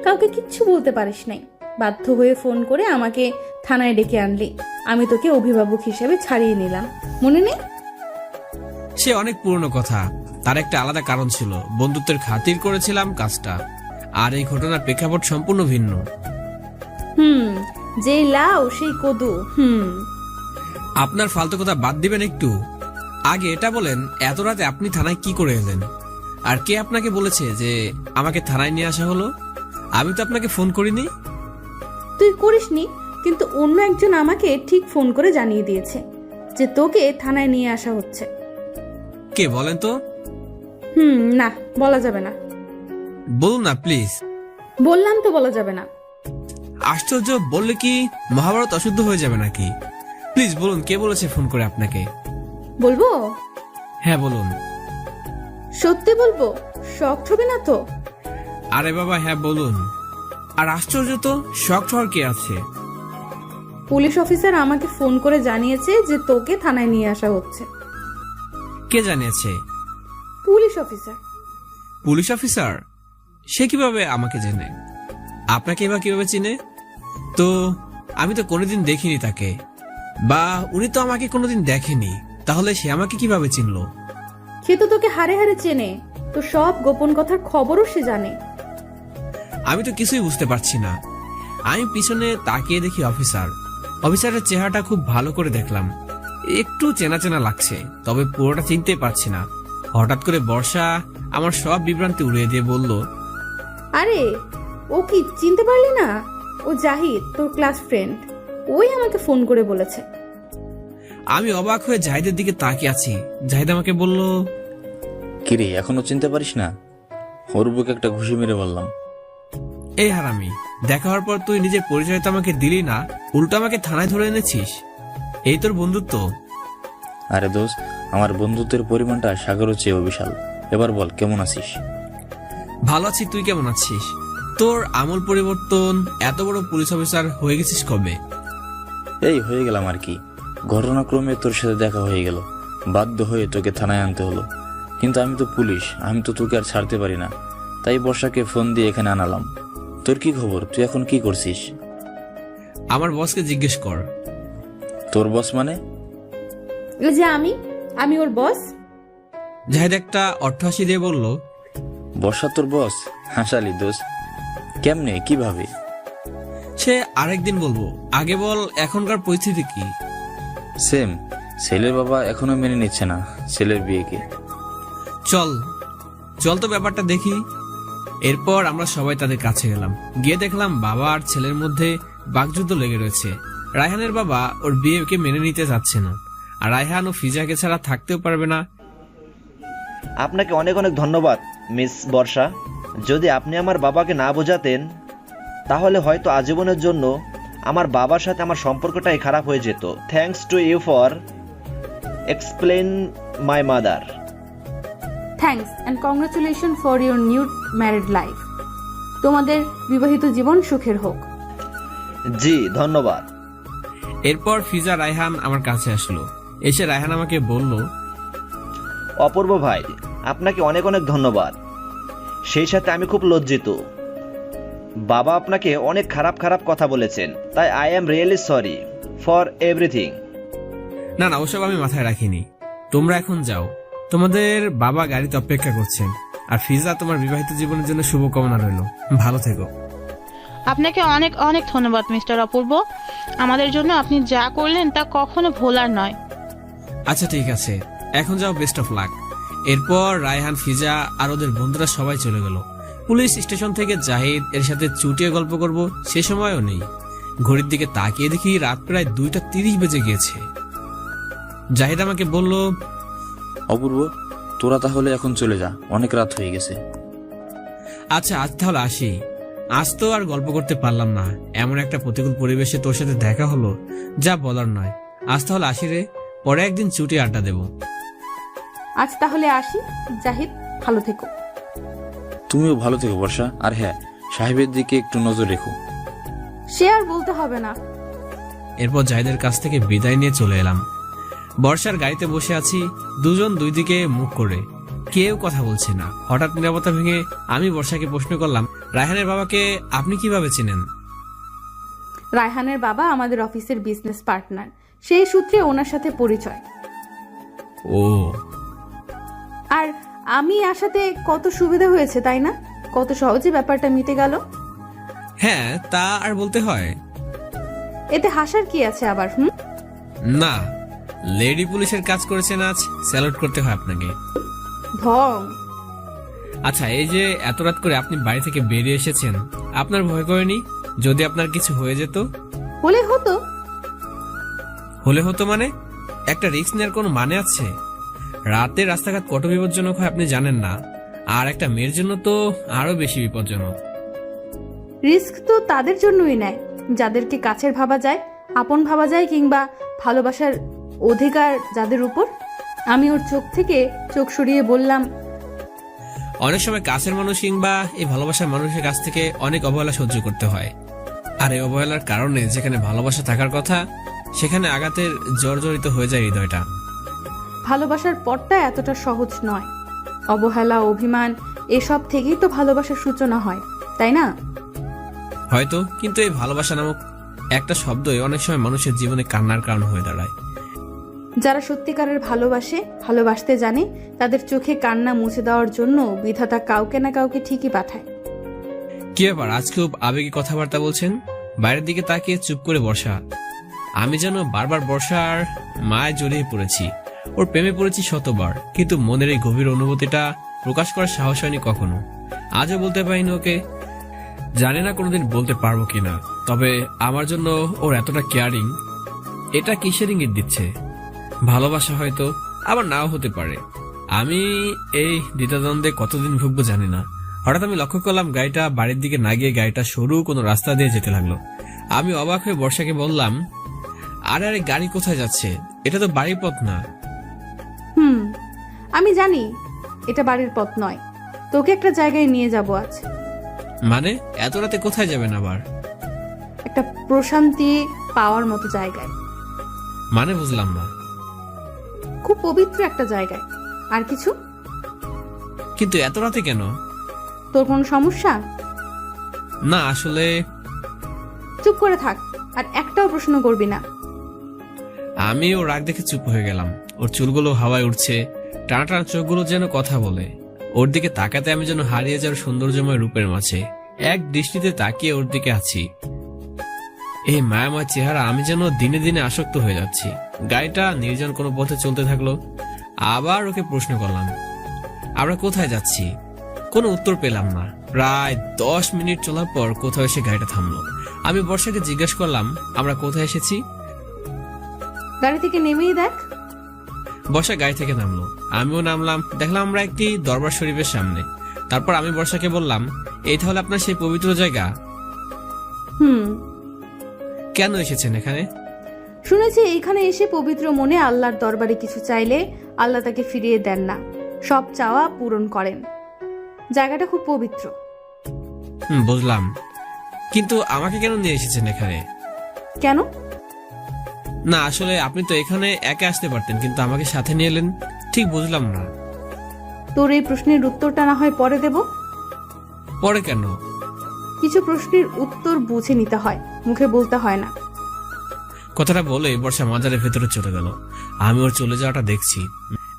Speaker 1: কাউকে কিচ্ছু বলতে পারিস নাই। বাধ্য হয়ে ফোন করে আমাকে থানায় ডেকে আনলি। আমি তোকে অভিভাবক হিসেবে ছাড়িয়ে নিলাম, মনে নেই?
Speaker 3: সে অনেক পুরনো কথা। তার একটা আলাদা কারণ ছিল। বন্ধুত্বের খাতির করেছিলাম কাজটা। আর এই ঘটনার প্রেক্ষাপট সম্পূর্ণ ভিন্ন।
Speaker 1: যে লাউ সেই কদু।
Speaker 3: আপনার ফালতু কথা বাদ দিবেন একটু। আগে এটা বলেন, এত রাতে আপনি থানায় কি করে এলেন? আর কে আপনাকে বলেছে যে আমাকে থানায় নিয়ে আসা হলো? আমি তো আপনাকে ফোন করিনি।
Speaker 1: তুই করিসনি, কিন্তু অন্য একজন আমাকে ঠিক ফোন করে জানিয়ে দিয়েছে যে তোকে থানায় নিয়ে আসা হচ্ছে।
Speaker 3: কে বলেন তো?
Speaker 1: না, বলা যাবে না।
Speaker 3: বলুন না প্লিজ।
Speaker 1: বললাম তো বলা যাবে না।
Speaker 3: আশ্চর্য, বললে কি মহাভারত অশুদ্ধ হয়ে যাবে নাকি? প্লিজ বলুন, কে বলেছে ফোন করে আপনাকে?
Speaker 1: বলবো?
Speaker 3: হ্যাঁ বলুন।
Speaker 1: সত্যি বলবো, শক হবে না তো?
Speaker 3: আরে বাবা, হ্যাঁ বলুন। আর আশ্চর্য তো, শক হওয়ার কি আছে?
Speaker 1: পুলিশ অফিসার আমাকে ফোন করে জানিয়েছে যে তোকে থানায় নিয়ে আসা হচ্ছে।
Speaker 3: কে জানিয়েছে?
Speaker 1: Police officer.
Speaker 3: Police officer? সে কিভাবে আমাকে জেনে? আপনাকে এবার কিভাবে চিনে? তো আমি তো কোনোদিন দেখিনি তাকে, বা উনি তো আমাকে কোনোদিন দেখেনি। তাহলে সে আমাকে কিভাবে চিনলো?
Speaker 1: সে তো তোকে হারে হারে চেনে। তো সব গোপন কথার খবরও সে জানে।
Speaker 3: আমি তো কিছুই বুঝতে পারছি না। আমি পিছনে তাকিয়ে দেখি অফিসারের চেহারাটা খুব ভালো করে দেখলাম। একটু চেনা চেনা লাগছে, তবে পুরোটা চিনতে পারছি না। হঠাৎ করে বর্ষা আমার সব বিভ্রান্তি উড়িয়ে দিয়ে বলল,
Speaker 1: আরে ও কি চিনতে পারলি না? ও জাহিদ, তোর ক্লাস ফ্রেন্ড। ওই আমাকে ফোন করে বলেছে।
Speaker 3: আমি অবাক হয়ে জাহিদের দিকে তাকিয়ে আছি। জাহিদ আমাকে বলল,
Speaker 9: কিরে এখনো চিনতে পারিস না? ওর বুকে একটা ঘুষি মেরে বললাম।
Speaker 3: এই হারামি, দেখা হওয়ার পর তুই নিজের পরিচয় তো আমাকে দিলি না, উল্টো আমাকে থানায় ধরে এনেছিস। এই তোর বন্ধুত্ব?
Speaker 9: আরে দোস্ত, আমার বন্ধুত্বের পরিমাণটা সাগরের চেয়েও বিশাল। এবার বল, কেমন আছিস?
Speaker 3: ভালো আছি, তুই কেমন আছিস? তোর আমূল পরিবর্তন, এত বড় পুলিশ অফিসার হয়ে গেছিস কবে?
Speaker 9: এই হয়ে গেলাম আর কি। ঘটনাক্রমে তোর সাথে দেখা হয়ে গেল, বাধ্য হয়ে তোকে থানায় আনতে হলো। কিন্তু আমি তো পুলিশ, আমি তো তোকে আর ছাড়তে পারি না। তাই বর্ষাকে ফোন দিয়ে এখানে আনালাম। তোর কি খবর? তুই এখন কি করছিস?
Speaker 3: আমার বসকে জিজ্ঞেস কর।
Speaker 9: তোর বস মানে?
Speaker 1: এই যে আমি ওর বস।
Speaker 3: জাহিদ একটা অট্টহাসি দিয়ে বলল,
Speaker 9: বর্ষা তোর বস? হাসালি দোস্ত, কেমনে, কিভাবে?
Speaker 3: সে আরেকদিন বলবো, আগে বল এখনকার পরিস্থিতি কি?
Speaker 9: সেম, ছেলের বাবা এখনো মেনে নিচ্ছে না ছেলের বিয়েকে।
Speaker 3: চল চল তো ব্যাপারটা দেখি। এরপর আমরা সবাই তাদের কাছে গেলাম। গিয়ে দেখলাম বাবা আর ছেলের মধ্যে বাকযুদ্ধ লেগে রয়েছে। রায়হানের বাবা ওর বিয়েকে মেনে নিতে চাচ্ছে না, আর রায়হান ও ফিজাকে ছাড়া থাকতেও পারবে না।
Speaker 7: আপনাকে অনেক অনেক ধন্যবাদ মিস বর্ষা। যদি আপনি আমার বাবাকে না বোঝাতেন, তাহলে হয়তো আজীবনের জন্য আমার বাবার সাথে আমার সম্পর্কটাই খারাপ হয়ে যেত। Thanks to you for explain my mother.
Speaker 1: Thanks and congratulation for your new married life. তোমাদের বিবাহিত জীবন সুখের হোক।
Speaker 7: জি ধন্যবাদ।
Speaker 3: এরপর ফিজা রায়হান আমার কাছে আসলো। এসে রায়হান আমাকে বলল,
Speaker 7: অপূর্ব ভাই, আপনাকে অনেক অনেক ধন্যবাদ। সেই সাথে আমি খুব লজ্জিত। বাবা আপনাকে অনেক খারাপ খারাপ কথা বলেছেন, তাই I am really sorry for everything.
Speaker 3: না না, ওসব আমি মাথায় রাখিনি। তোমরা এখন যাও, তোমাদের বাবা গাড়িতে অপেক্ষা করছেন। আর ফিজা, তোমার বিবাহিত জীবনের জন্য শুভকামনা রইল। ভালো থেকো।
Speaker 6: আপনাকে অনেক অনেক ধন্যবাদ মিস্টার অপূর্ব। আমাদের জন্য আপনি যা করলেন তা কখনো ভোলার নয়।
Speaker 3: আচ্ছা ঠিক আছে, এখন যাও, বেস্ট অফ লাক। এরপর রায়হান, ফিজা আর ওদের বন্ধুরা সবাই চলে গেল। পুলিশ স্টেশন থেকে জাহিদ এর সাথে চুটিয়ে গল্প করব সে সময়ও নেই। ঘড়ির দিকে তাকিয়ে দেখি রাত প্রায় 2:30 বেজে গিয়েছে। জাহিদ আমাকে বলল,
Speaker 9: অপূর্ব, তোরা তাহলে এখন চলে যা, অনেক রাত হয়ে গেছে।
Speaker 3: আচ্ছা আজ তাহলে আসি। আজ তো আর গল্প করতে পারলাম না, এমন একটা প্রতিকূল পরিবেশে তোর সাথে দেখা হলো, যা বলার নয়। আজ তাহলে আসি রে, পরে একদিন ছুটি আড্ডা দেব।
Speaker 1: আজ তাহলে আসি। জাহিদ, ভালো থেকো।
Speaker 9: তুমিও ভালো থেকো বর্ষা। আর হ্যাঁ, সাহেবের দিকে একটু নজর রেখো।
Speaker 1: সে আর বলতে হবে না।
Speaker 3: এরপর জাহিদের কাছ থেকে বিদায় নিয়ে চলে এলাম। বর্ষার গাড়িতে বসে আছি, দুজন দুই দিকে মুখ করে, কেউ কথা বলছে না। হঠাৎ নীরবতা ভেঙে আমি বর্ষাকে প্রশ্ন করলাম, রায়হানের বাবাকে আপনি কিভাবে চেনেন?
Speaker 1: রায়হানের বাবা আমাদের অফিসের বিজনেস পার্টনার, সেই সূত্রে ওনার সাথে পরিচয়।
Speaker 3: ও,
Speaker 1: আর আমি আসাতে কত সুবিধা হয়েছে তাই না? কত সহজে ব্যাপারটা মিটে গেল।
Speaker 3: হ্যাঁ, তা আর বলতে হয়।
Speaker 1: এতে হাসার কি আছে আবার?
Speaker 3: না, লেডি পুলিশের কাজ করেছেন আজ, স্যালুট করতে হয় আপনাকে।
Speaker 1: ঢং।
Speaker 3: আচ্ছা, এই যে এত রাত করে আপনি বাড়ি থেকে বেরিয়ে এসেছেন, আপনার ভয় করেনি যদি আপনার কিছু হয়ে যেত?
Speaker 1: হলে হতো।
Speaker 3: হলে হতো মানে? একটা রিস্ক নেওয়ার কোনো মানে আছে? রাতে রাস্তাঘাট কত বিপজ্জনক হয় আপনি জানেন না, আর একটা মেয়ের জন্য তো আরো বেশি বিপজ্জনক।
Speaker 1: রিস্ক তো তাদের জন্যই নেয় যাদেরকে কাছের ভাবা যায়, আপন ভাবা যায়, কিংবা ভালোবাসার অধিকার যাদের উপর। আমি ওর চোখ থেকে চোখ সরিয়ে বললাম,
Speaker 3: অনেক সময় কাছের মানুষ কিংবা এই ভালোবাসার মানুষের কাছ থেকে অনেক অবহেলা সহ্য করতে হয়। আর এই অবহেলার কারণে যেখানে ভালোবাসা থাকার কথা, সেখানে আঘাতের জর্জরিত হয়ে যায় হৃদয়টা।
Speaker 1: ভালোবাসার পথটা এতটা সহজ নয়। অবহেলা, অভিমান এসব থেকেই তো ভালোবাসার সূচনা হয়, তাই না?
Speaker 3: হয়তো, কিন্তু এই ভালোবাসা নামক একটা শব্দই অনেক সময় মানুষের জীবনে কান্নার কারণ হয়ে দাঁড়ায়।
Speaker 1: যারা সত্যিকারের ভালোবাসে, ভালোবাসতে জানে, তাদের চোখে কান্না মুছে দেওয়ার জন্য বিধাতা কাউকে না কাউকে ঠিকই পাঠায়।
Speaker 3: কি ব্যাপার, আজ খুব আবেগী কথাবার্তা বলছেন? বাইরের দিকে তাকিয়ে চুপ করে বর্ষা। আমি যেন বারবার বর্ষার মায় জড়িয়ে পড়েছি, ওর প্রেমে পড়েছি শতবার, কিন্তু মনের এই গভীর অনুভূতিটা প্রকাশ করার সাহস হয়নি কখনো। আজও বলতে পারিনি ওকে। জানি না কোনোদিন বলতে পারবো কিনা, তবে আমার জন্য ওর এতটা কেয়ারিং, এটা কিসের ইঙ্গিত দিচ্ছে? ভালোবাসা হয়তো, আবার নাও হতে পারে। আমি এই দ্বিধাদ্বন্দ্বে কতদিন ভুগবো জানি না। হঠাৎ আমি লক্ষ্য করলাম গাড়িটা বাড়ির দিকে না গিয়ে গাড়িটা সরু কোনো রাস্তা দিয়ে যেতে লাগলো। আমি অবাক হয়ে বর্ষাকে বললাম, আরে আরে গাড়ি কোথায় যাচ্ছে? এটা তো বাড়ির পথ না।
Speaker 1: আমি জানি এটা বাড়ির পথ নয়, তোকে একটা জায়গায় নিয়ে যাব আজ।
Speaker 3: মানে এত রাতে কোথায় যাবেন আবার?
Speaker 1: একটা প্রশান্তি পাওয়ার মতো জায়গায়।
Speaker 3: মানে বুঝলাম না।
Speaker 1: খুব পবিত্র একটা জায়গায়। আর কিছু?
Speaker 3: কিন্তু এত রাতে কেন?
Speaker 1: তোর কোনো সমস্যা?
Speaker 3: না আসলে
Speaker 1: চুপ করে থাক, আর একটাও প্রশ্ন করবি না।
Speaker 3: আমি ওর রাগ দেখে চুপ হয়ে গেলাম। ওর চুলগুলো হাওয়ায় উঠছে, টানা টানা চোখগুলো যেন কথা বলে। ওর দিকে তাকাতে আমি যেন হারিয়ে যাওয়ার সৌন্দর্যময় রূপের মাঝে এক দৃষ্টিতে তাকিয়ে ওর দিকে আছি। এই মায়াময় চেহারা, আমি যেন দিনে দিনে আসক্ত হয়ে যাচ্ছি। গাড়িটা নির্জন কোনো পথে চলতে থাকলো। আবার ওকে প্রশ্ন করলাম, আমরা কোথায় যাচ্ছি? কোনো উত্তর পেলাম না। প্রায় 10 মিনিট চলার পর কোথাও এসে গাড়িটা থামলো। আমি বর্ষাকে জিজ্ঞেস করলাম, আমরা কোথায় এসেছি?
Speaker 1: গাড়ি থেকে নেমেই দেখ।
Speaker 3: বর্ষা গাড়ি থেকে নামলো, আমিও নামলাম। দেখলাম আমরা একটি দরবার শরীফের সামনে। তারপর আমি বর্ষাকে বললাম, এই তাহলে আপনার সেই পবিত্র জায়গা? কেন এসেছেন এখানে?
Speaker 1: শুনেছি এইখানে এসে পবিত্র মনে আল্লাহর দরবারে কিছু চাইলে আল্লাহ তাকে ফিরিয়ে দেন না, সব চাওয়া পূরণ করেন। জায়গাটা খুব পবিত্র।
Speaker 3: বুঝলাম, কিন্তু আমাকে কেন নিয়ে এসেছেন এখানে?
Speaker 1: কেন?
Speaker 3: না আসলে আপনি তো এখানে একা আসতে পারতেন, কিন্তু আমাকে সাথে নিয়ে এলেন, ঠিক বুঝলাম না।
Speaker 1: তোর এই প্রশ্নের উত্তরটা না হয় পরে দেব।
Speaker 3: পরে কেন?
Speaker 1: কিছু প্রশ্নের উত্তর বুঝে নিতে হয়, মুখে বলতে হয় না।
Speaker 3: কথাটা বলে বর্ষা মাজারের ভেতরে চলে গেল। আমি ওর চলে যাওয়াটা দেখছি।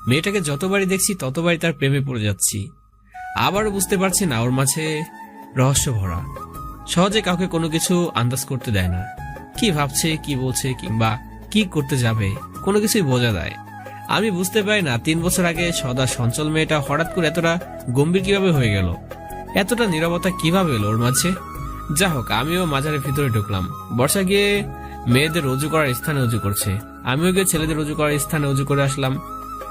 Speaker 3: মেয়েটাকে যতবারই দেখছি ততবারই তার প্রেমে পড়ে যাচ্ছি। আবারও বুঝতে পারছি না ওর মাঝে রহস্য ভরা। সহজে কাউকে কোনো কিছু আন্দাজ করতে দেয় না। কি ভাবছে, কি বলছে, কিংবা কি করতে যাবে, কোনো কিছুই বোঝা দেয়। আমি বুঝতে পারি না 3 বছর আগে সদা সঞ্চল মেয়েটা হঠাৎ করে এতটা গম্ভীর কিভাবে হয়ে গেল, এতটা নীরবতা কিভাবে এলো ওর মাঝে। যা হোক, আমিও মাজারের ভিতরে ঢুকলাম। বর্ষা গিয়ে মেয়েদের রুজু করার স্থানে উজু করছে, আমিও গিয়ে ছেলেদের রুজু করার স্থানে উজু করে আসলাম।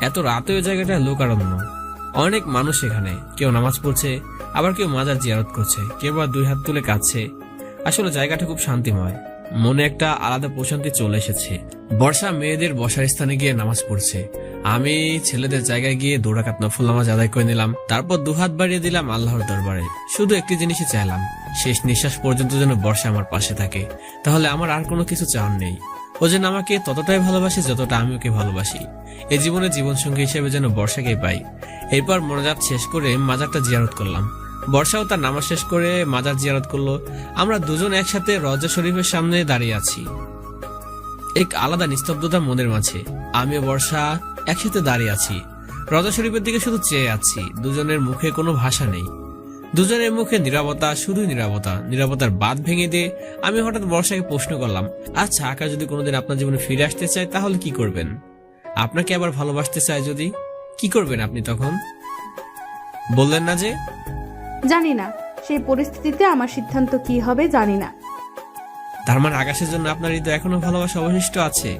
Speaker 3: এত রাতে ওই জায়গাটা লোকারণ্য, অনেক মানুষ এখানে। কেউ নামাজ পড়ছে, আবার কেউ মাজার জিয়ারত করছে, কেউ বা 2 হাত তুলে কাঁদছে। আসলে জায়গাটা খুব শান্তিময়, মনে একটা আলাদা প্রশান্তি চলে এসেছে। বর্ষা মেয়েদের বসার স্থানে গিয়ে নামাজ পড়ছে, আমি ছেলেদের জায়গায় গিয়ে 2 রাকাত নফল নামাজ আদায় করে নিলাম। তারপর 2 হাত বাড়িয়ে দিলাম আল্লাহর দরবারে। শুধু একটি জিনিসই চাইলাম, শেষ নিঃশ্বাস পর্যন্ত যেন বর্ষা আমার পাশে থাকে। তাহলে আমার আর কোনো কিছু চাওয়ার নেই। ও যেন আমাকে ততটাই ভালোবাসে যতটা আমি ওকে ভালোবাসি। এই জীবনে জীবনসঙ্গী হিসেবে যেন বর্ষাকেই পাই। এরপর মোনাজাত শেষ করে মাজারটা জিয়ারত করলাম। বর্ষাও তার নামাজ শেষ করে মাজার জিয়ারত করলো। আমরা দুজন একসাথে রওজা শরীফের সামনে দাঁড়িয়ে আছি, এক আলাদা নিস্তব্ধতা মনের মাঝে। আমি ও বর্ষা একসাথে দাঁড়িয়ে আছি, রওজা শরীফের দিকে শুধু চেয়ে আছি। দুজনের মুখে কোনো ভাষা নেই, দুজনের মুখে নীরবতা, শুধু নীরবতা। নীরবতার বাঁধ ভেঙে দিয়ে আমি হঠাৎ বর্ষাকে প্রশ্ন করলাম, আচ্ছা আকাশ যদি কোনোদিন আপনার জীবনে ফিরে আসতে চায় তাহলে কি করবেন? আপনাকে আবার ভালোবাসতে চায় যদি, কি করবেন আপনি তখন? বললেন না যে?
Speaker 1: জানি না, সেই পরিস্থিতিতে আমার সিদ্ধান্ত কি হবে জানি না।
Speaker 3: তার মানে আকাশের জন্য আপনার হৃদয় এখনো ভালোবাসা অবশিষ্ট আছে,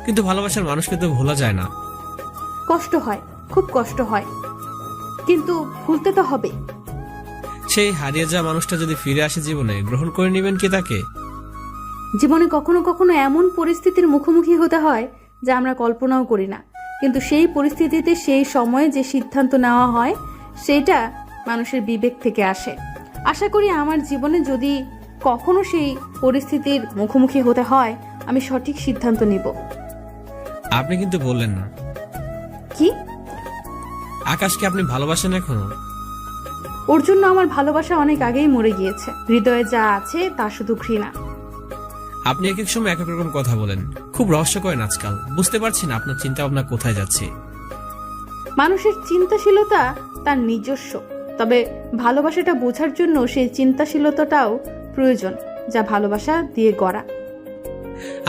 Speaker 3: কিন্তু ভালোবাসার মানুষকে তো ভোলা যায় না।
Speaker 1: কষ্ট হয়, খুব কষ্ট হয়, কিন্তু ভুলতে তো হবে।
Speaker 3: সেই হারিয়ে যাওয়া মানুষটা যদি ফিরে আসে জীবনে, গ্রহণ করে নেবেন কি তাকে?
Speaker 1: জীবনে কখনো কখনো এমন পরিস্থিতির মুখোমুখি হতে হয় যা আমরা কল্পনাও করি না, কিন্তু সেই পরিস্থিতিতে সেই সময়ে যে সিদ্ধান্ত নেওয়া হয় সেটা মানুষের বিবেক থেকে আসে। আশা করি আমার জীবনে যদি কখনো সেই পরিস্থিতির মুখোমুখি হতে হয়, আমি সঠিক সিদ্ধান্ত নিব।
Speaker 3: আপনি কিন্তু বললেন না।
Speaker 1: কি?
Speaker 3: আকাশকে আপনি ভালোবাসেন এখনো?
Speaker 1: ওর জন্য আমার ভালোবাসা অনেক আগেই মরে গিয়েছে। হৃদয়ে যা আছে তা শুধু ঘৃণা।
Speaker 3: আপনি এক এক সময় এক এক রকম কথা বলেন, খুব রহস্য করেন আজকাল। বুঝতে পারছি না আপনার চিন্তা ভাবনা কোথায় যাচ্ছে।
Speaker 1: মানুষের চিন্তাশীলতা তার নিজস্ব, তবে ভালোবাসাটা বোঝার জন্য সেই চিন্তাশীলতাটাও প্রয়োজন। যা ভালোবাসা দিয়ে গড়া।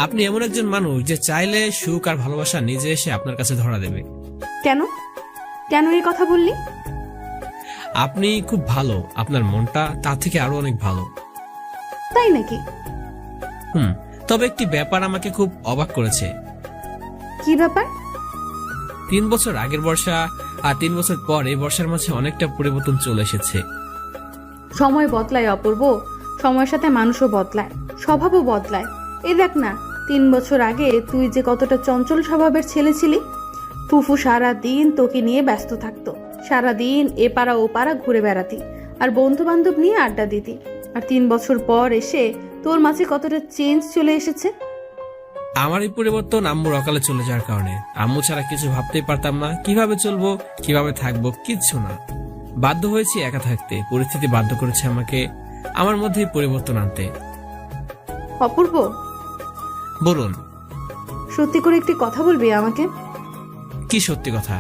Speaker 3: আপনি এমন একজন মানুষ যে চাইলে সুখ আর ভালোবাসা নিজে এসে আপনার কাছে ধরা দেবে।
Speaker 1: কেন কেন এই কথা বললি?
Speaker 3: আপনি খুব ভালো, আপনার মনটা তার থেকে আরো অনেক ভালো।
Speaker 1: তাই নাকি?
Speaker 3: তবে একটি ব্যাপার আমাকে খুব অবাক করেছে।
Speaker 1: কি ব্যাপার?
Speaker 3: 3 বছর আগের বর্ষা আর 3 বছর পর এই বর্ষার মাঝে অনেকটা পরিবর্তন চলে এসেছে।
Speaker 1: সময় বদলায় অপূর্ব, সময়ের সাথে মানুষও বদলায়, স্বভাবও বদলায়। এই দেখ না, 3 বছর আগে তুই যে কতটা চঞ্চল স্বভাবের ছেলে ছিলি। ফুফু সারা দিন তোকে নিয়ে ব্যস্ত থাকতো, সারাদিন এ পাড়া ও পাড়া ঘুরে বেড়াতি, আর বন্ধু বান্ধব নিয়ে আড্ডা দিতি। আর 3 বছর পর এসে তোর মাঝে কতটা চেঞ্জ চলে এসেছে।
Speaker 3: আমার এই পরিবর্তন আম্মুর অকালে চলে যাওয়ার কারণে। আম্মু ছাড়া কিছু ভাবতেই পারতাম না, কিভাবে চলবো কিভাবে থাকবো কিচ্ছু না। বাধ্য হয়েছি একা থাকতে, পরিস্থিতি বাধ্য করেছে আমাকে আমার মধ্যে পরিবর্তন আনতে।
Speaker 1: অপূর্ব,
Speaker 3: বলুন।
Speaker 1: সত্যি করে একটি কথা বলবি আমাকে?
Speaker 3: কি সত্যি কথা?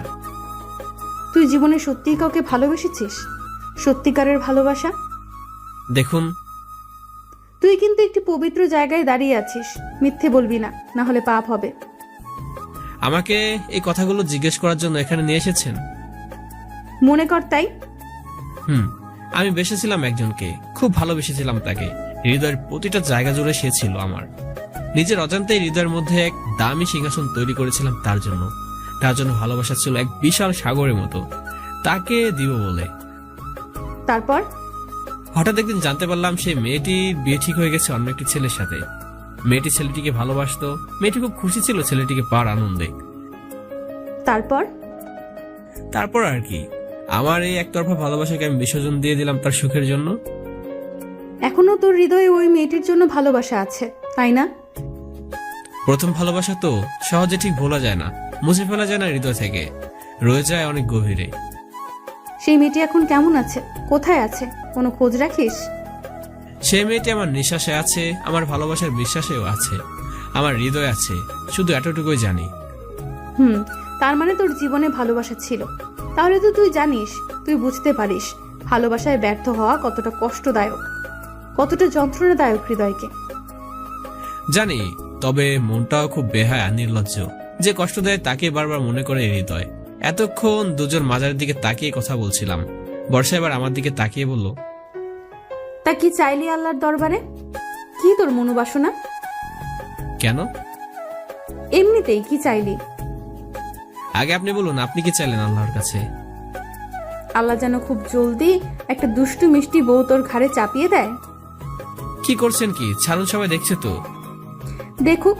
Speaker 1: তুই জীবনে সত্যিই কাউকে ভালোবেসেছিস? সত্যিকারের ভালোবাসা?
Speaker 3: দেখুন,
Speaker 1: তুই কিন্তু একটি পবিত্র জায়গায় দাঁড়িয়ে আছিস, মিথ্যে বলবি না, না হলে পাপ হবে।
Speaker 3: আমাকে এই কথাগুলো জিজ্ঞেস করার জন্য এখানে নিয়ে এসেছেন?
Speaker 1: মনে কর তাই।
Speaker 3: আমি বেসেছিলাম একজনকে, খুব ভালোবেসেছিলাম তাকে। হৃদয়ের প্রতিটা জায়গা জুড়ে সে ছিল আমার। নিজের অজান্তেই হৃদয়ের মধ্যে এক দামি সিংহাসন তৈরি করেছিলাম তার জন্য। তার জন্য ভালোবাসা ছিল এক বিশাল সাগরের মতো, তাকে দিব বলে।
Speaker 1: তারপর
Speaker 3: হঠাৎ একদিন জানতে পারলাম সেই মেয়েটির বিয়ে ঠিক হয়ে গেছে অন্য একটি ছেলের সাথে। মেয়েটি ছেলেটিকে ভালোবাসতো, মেয়েটি খুব খুশি ছিল ছেলেটিকে পাওয়ার আনন্দে। তারপর আর কি, আমার এই একতরফা ভালোবাসাকে আমি বিসর্জন দিয়ে দিলাম তার সুখের জন্য।
Speaker 1: এখনো তোর হৃদয়ে ওই মেয়েটির জন্য ভালোবাসা আছে, তাই না?
Speaker 3: প্রথম ভালোবাসা তো সহজে ঠিক ভোলা যায় না, মুছে ফেলা যায় না হৃদয় থেকে, রয়ে যায় অনেক গভীরে।
Speaker 1: সেই মেয়েটি এখন কেমন আছে, কোথায় আছে, কোনো খোঁজ রাখিস?
Speaker 3: সেই মেয়েটি আমার নিঃশ্বাসে আছে, আমার ভালোবাসার বিশ্বাসেও আছে, আমার হৃদয় আছে, শুধু এতটুকুই জানি।
Speaker 1: তার মানে তোর জীবনে ভালোবাসা ছিল। তাহলে তো তুই জানিস, তুই বুঝতে পারিস ভালোবাসায় ব্যর্থ হওয়া কতটা কষ্টদায়ক, কতটা যন্ত্রণাদায়ক হৃদয়কে।
Speaker 3: জানি, তবে মনটাও খুব বেহায়া নির্লজ্জ। যে কষ্ট দেয় তাকে বারবার মনে করে হৃদয়। এতক্ষণ দুজন মাজারের দিকে তাকিয়ে কথা বলছিলাম। বর্ষা এবার আমার দিকে তাকিয়ে বলল,
Speaker 1: তা কি চাইলি আল্লাহর দরবারে? কি তোর মনোবাসনা?
Speaker 3: কেন?
Speaker 1: এমনিতেই কি চাইলি?
Speaker 3: আগে আপনি বলুন, আপনি কি চাইলেন আল্লাহর কাছে?
Speaker 1: আল্লাহ যেন খুব জলদি একটা দুষ্টু মিষ্টি বউ তোর ঘাড়ে চাপিয়ে দেয়।
Speaker 3: কি করছেন কি? ছাড়ুন, সবাই দেখছে তো।
Speaker 1: দেখুক।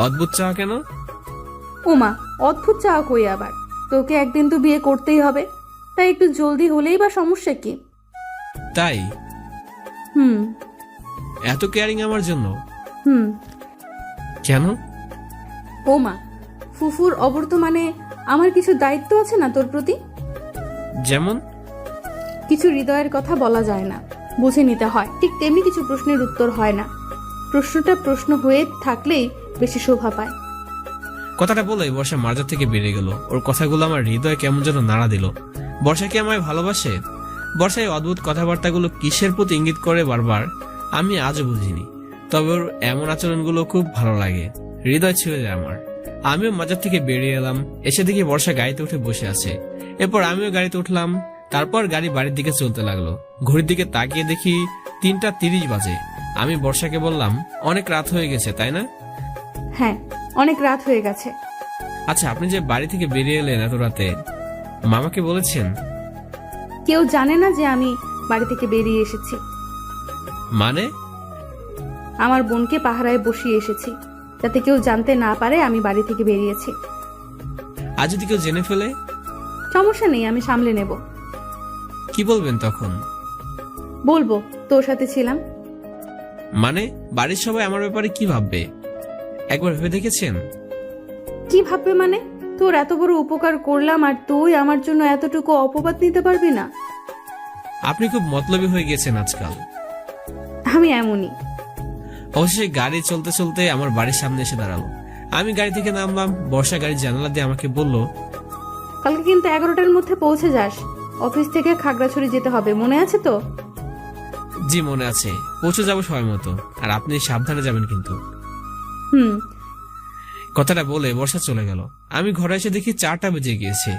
Speaker 3: অদ্ভুত চাওয়া কেন?
Speaker 1: ওমা, অদ্ভুত চাওয়া কই আবার? তোকে একদিন তো বিয়ে করতেই হবে, তাই একটু জলদি হলেই বা সমস্যা কি?
Speaker 3: তাই? এত কেয়ারিং আমার জন্য? কেন?
Speaker 1: ওমা, ফুফুর অবর্তমানে আমার কিছু দায়িত্ব আছে না তোর প্রতি?
Speaker 3: যেমন?
Speaker 1: কিছু হৃদয়ের কথা বলা যায় না, বুঝে নিতে হয়। ঠিক তেমনি কিছু প্রশ্নের উত্তর হয় না, প্রশ্নটা প্রশ্ন হয়ে থাকলেই বেশি শোভা পায়।
Speaker 3: কথাটা বলে বর্ষা মার্জার থেকে বেরিয়ে গেল। ওর কথাগুলো আমার হৃদয় কেমন যেন নাড়া দিল। বর্ষা কি আমায় ভালোবাসে? বর্ষা এই অদ্ভুত কথাবার্তাগুলো কিসের প্রতি ইঙ্গিত করে বারবার, আমি আজও বুঝিনি। তবে ওর এমন আচরণগুলো খুব ভালো লাগে, হৃদয় ছুঁয়ে যায় আমার। আমিও মাজার থেকে বেরিয়ে এলাম। এসে দেখি বর্ষা গাড়িতে উঠে বসে আছে। এরপর আমিও গাড়িতে উঠলাম। তারপর গাড়ি বাড়ির দিকে চলতে লাগলো। ঘড়ির দিকে তাকিয়ে দেখি 3:30 বাজে। আমি বর্ষাকে বললাম, অনেক রাত হয়ে গেছে তাই না?
Speaker 1: হ্যাঁ, অনেক রাত হয়ে গেছে।
Speaker 3: আচ্ছা, আপনি যে বাড়ি থেকে বেরিয়ে এলেন এত রাতে, মামাকে বলেছেন?
Speaker 1: কেউ জানে না যে আমি বাড়ি থেকে বেরিয়ে এসেছি।
Speaker 3: মানে?
Speaker 1: আমার বোনকে পাহারায় বসিয়ে এসেছি, যাতে কেউ জানতে না পারে আমি বাড়ি থেকে বেরিয়েছি।
Speaker 3: আজ যদি কেউ জেনে ফেলে?
Speaker 1: সমস্যা নেই, আমি সামলে নেব।
Speaker 3: কি বলবেন তখন?
Speaker 1: বলবো তোর সাথে ছিলাম।
Speaker 3: মানে বাড়ির সবাই আমার ব্যাপারে কি ভাববে একবার ভেবে দেখেছেন?
Speaker 1: কি ভাববে মানে? তোর এত বড় উপকার করলাম আর তুই আমার জন্য এতটুকু অপবাদ নিতে পারবি না?
Speaker 3: আপনি খুব মতলবী হয়ে গেছেন আজকাল।
Speaker 1: আমি এমনই।
Speaker 3: অবশ্যই গাড়ি চলতে চলতে আমার বাড়ির সামনে এসে দাঁড়ালো। আমি গাড়ি থেকে নামলাম। বর্ষা গাড়ির জানালা দিয়ে আমাকে বলল,
Speaker 1: কালকে কিন্তু 11টার মধ্যে পৌঁছে যাস। অফিস থেকে খাগড়াছড়ি যেতে হবে, মনে আছে তো?
Speaker 3: জি মনে আছে, পৌঁছে যাবো সময় মতো, আর আপনি সাবধানে যাবেন কিন্তু।
Speaker 1: হুম।
Speaker 3: কথাটা বলে বর্ষা চলে গেল। আমি ঘরে এসে দেখি 4টা বেজে গিয়েছে।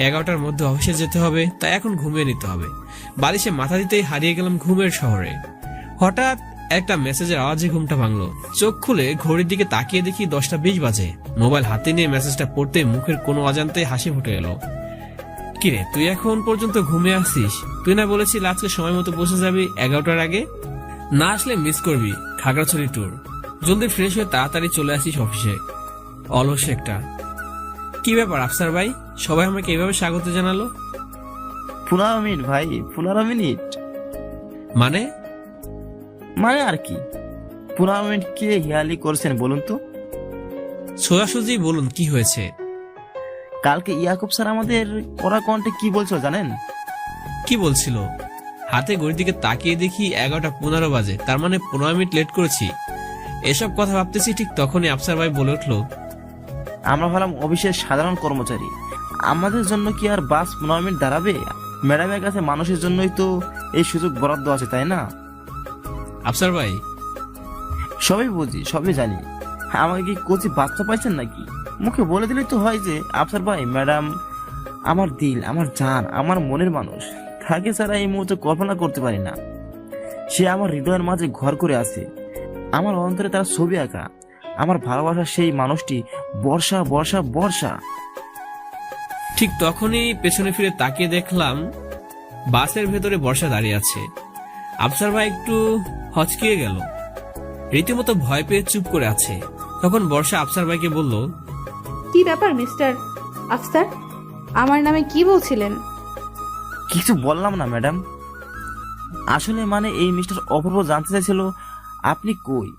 Speaker 3: 11টার মধ্যে অফিসে যেতে হবে, তাই এখন ঘুমিয়ে নিতে হবে। বালিশে মাথা দিতেই হারিয়ে গেলাম ঘুমের শহরে। হঠাৎ একটা মেসেজের আওয়াজে ঘুমটা ভাঙলো। চোখ খুলে ঘড়ির দিকে তাকিয়ে দেখি 10টা 20 বাজে। মোবাইল হাতে নিয়ে মেসেজটা পড়তে মুখের কোনো অজান্তে হাসি ফুটে এলো। কিরে, তুই এখন পর্যন্ত ঘুমিয়ে আসছিস? তুই না বলেছিস আজকে সময় মতো পৌঁছে যাবি 11টার আগে? না আসলে মিস করবি খাগড়াছড়ি ট্যুর। জলদি ফ্রেশ হয়ে তাড়াতাড়ি চলে আসিস অফিসে। অলস একটা। কি ব্যাপার আফসার ভাই, সবাই আমাকে এভাবে স্বাগত জানালো?
Speaker 4: 15 মিনিট ভাই, 15 মিনিট
Speaker 3: মানে?
Speaker 4: মানে আর কি, 15 মিনিট কে হিয়ালি করছেন বলুন তো?
Speaker 3: সোজাসুজি বলুন কি হয়েছে?
Speaker 4: কালকে ইয়াকুব স্যার আমাদের ওরা কণ্ঠে কি বলছো জানেন?
Speaker 3: কি বলছিল? হাতে ঘড়ির দিকে তাকিয়ে দেখি 11টা 15 বাজে, তার মানে 15 মিনিট লেট করেছি। এসব কথা ভাবতেছি, ঠিক তখনই আফসার ভাই বলে উঠলো,
Speaker 4: আমরা হলাম অফিসের সাধারণ কর্মচারী, আমাদের জন্য কি আর বাস 15 মিনিট দাঁড়াবে? ম্যাডামের কাছে মানুষের জন্যই তো এই সুযোগ বরাদ্দ আছে, তাই না?
Speaker 3: আফসার ভাই,
Speaker 4: সবই বুঝি, সবই জানি, আমাকে কি কোচি বাচ্চা পাইছেন নাকি? মুখে বলে দিলেই তো হয় যে আফসার ভাই ম্যাডাম আমার দিল, আমার জান, আমার মনের মানুষ, তাকে ছাড়া এই মুহূর্তে কল্পনা করতে পারি না। সে আমার হৃদয়ের মাঝে ঘর করে আছে, আমার অন্তরে তার ছবি আঁকা, আমার ভালোবাসার সেই মানুষটি বর্ষা, বর্ষা, বর্ষা।
Speaker 3: ঠিক তখনই পেছনে ফিরে তাকিয়ে দেখলাম বাসের ভেতরে বর্ষা দাঁড়িয়ে আছে। আফসার ভাই একটু হচকিয়ে গেল, রীতিমতো ভয় পেয়ে চুপ করে আছে। তখন বর্ষা আফসার ভাইকে বলল,
Speaker 1: কি ব্যাপার মিস্টার আফসার, আমার নামে কি বলছিলেন?
Speaker 4: কিছু বললাম না ম্যাডাম, আসলে মানে এই মিস্টার অপূর্ব জানতে চাইছিল আপনি কই।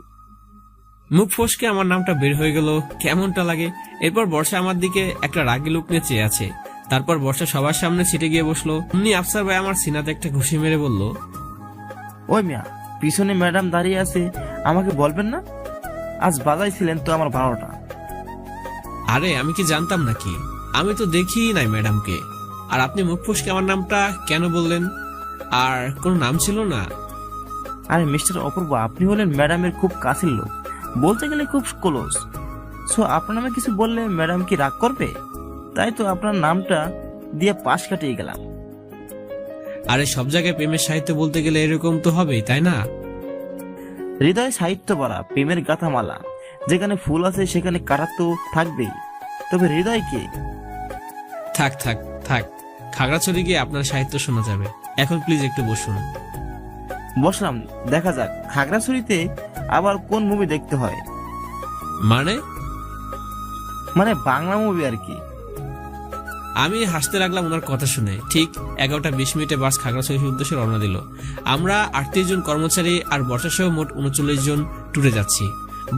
Speaker 3: মুখ ফসকে আমার নামটা বের হয়ে গেল, কেমনটা লাগে। এরপর বর্ষা আমার দিকে একটা রাগি লুক নিয়ে চেয়ে আছে। তারপর বর্ষা সবার সামনে ছিটে গিয়ে বসলো। এমনি আফসার ভাই আমার সিনাতে একটা ঘুষি মেরে বলল,
Speaker 4: ওই মিয়া, পিছনে ম্যাডাম দাঁড়িয়ে আছে, আমাকে বলবেন না? আজ বাজাইছিলেন তো আমার 12টা।
Speaker 3: আরে আমি কি জানতাম নাকি? আমি তো দেখি নাই ম্যাডামকে। আর আপনি মুখ ফসকে আমার নামটা কেন বললেন? আর কোনো নাম ছিল না?
Speaker 4: আরে মিস্টার অপূর্ব, আপনি হলেন ম্যাডামের খুব কাছের লোক, বলতে গেলে খুব ক্লোজ। সো আপনার নামে কিছু বললে ম্যাডাম কি রাগ করবে? তাই তো আপনার নামটা দিয়ে পাশ কাটিয়ে গেলাম।
Speaker 3: আরে সব জায়গায় প্রেমের সাহিত্য বলতে গেলে এরকম তো হবেই, তাই না?
Speaker 4: হৃদয় সাহিত্য ভরা প্রেমের গাথামালা, যেখানে ফুল আছে সেখানে কাটা তো থাকবেই, তবে হৃদয় কে?
Speaker 3: থাক থাক থাক, খাগড়াছড়ি গিয়ে আপনার সাহিত্য শোনা যাবে। এখন প্লিজ একটু বসুন।
Speaker 4: বসলাম, দেখা যাক খাগড়াছড়িতে আবার কোন মুভি দেখতে হয়। মানে বাংলা মুভি আর কি।
Speaker 3: আমি হাসতে লাগলাম ওনার কথা শুনে। ঠিক 11টা 20 বাস খাগড়াছড়ির উদ্দেশ্যে রওনা দিল। আমরা 38 জন কর্মচারী আর বর্ষা সহ মোট 39 জন ট্যুরে যাচ্ছি।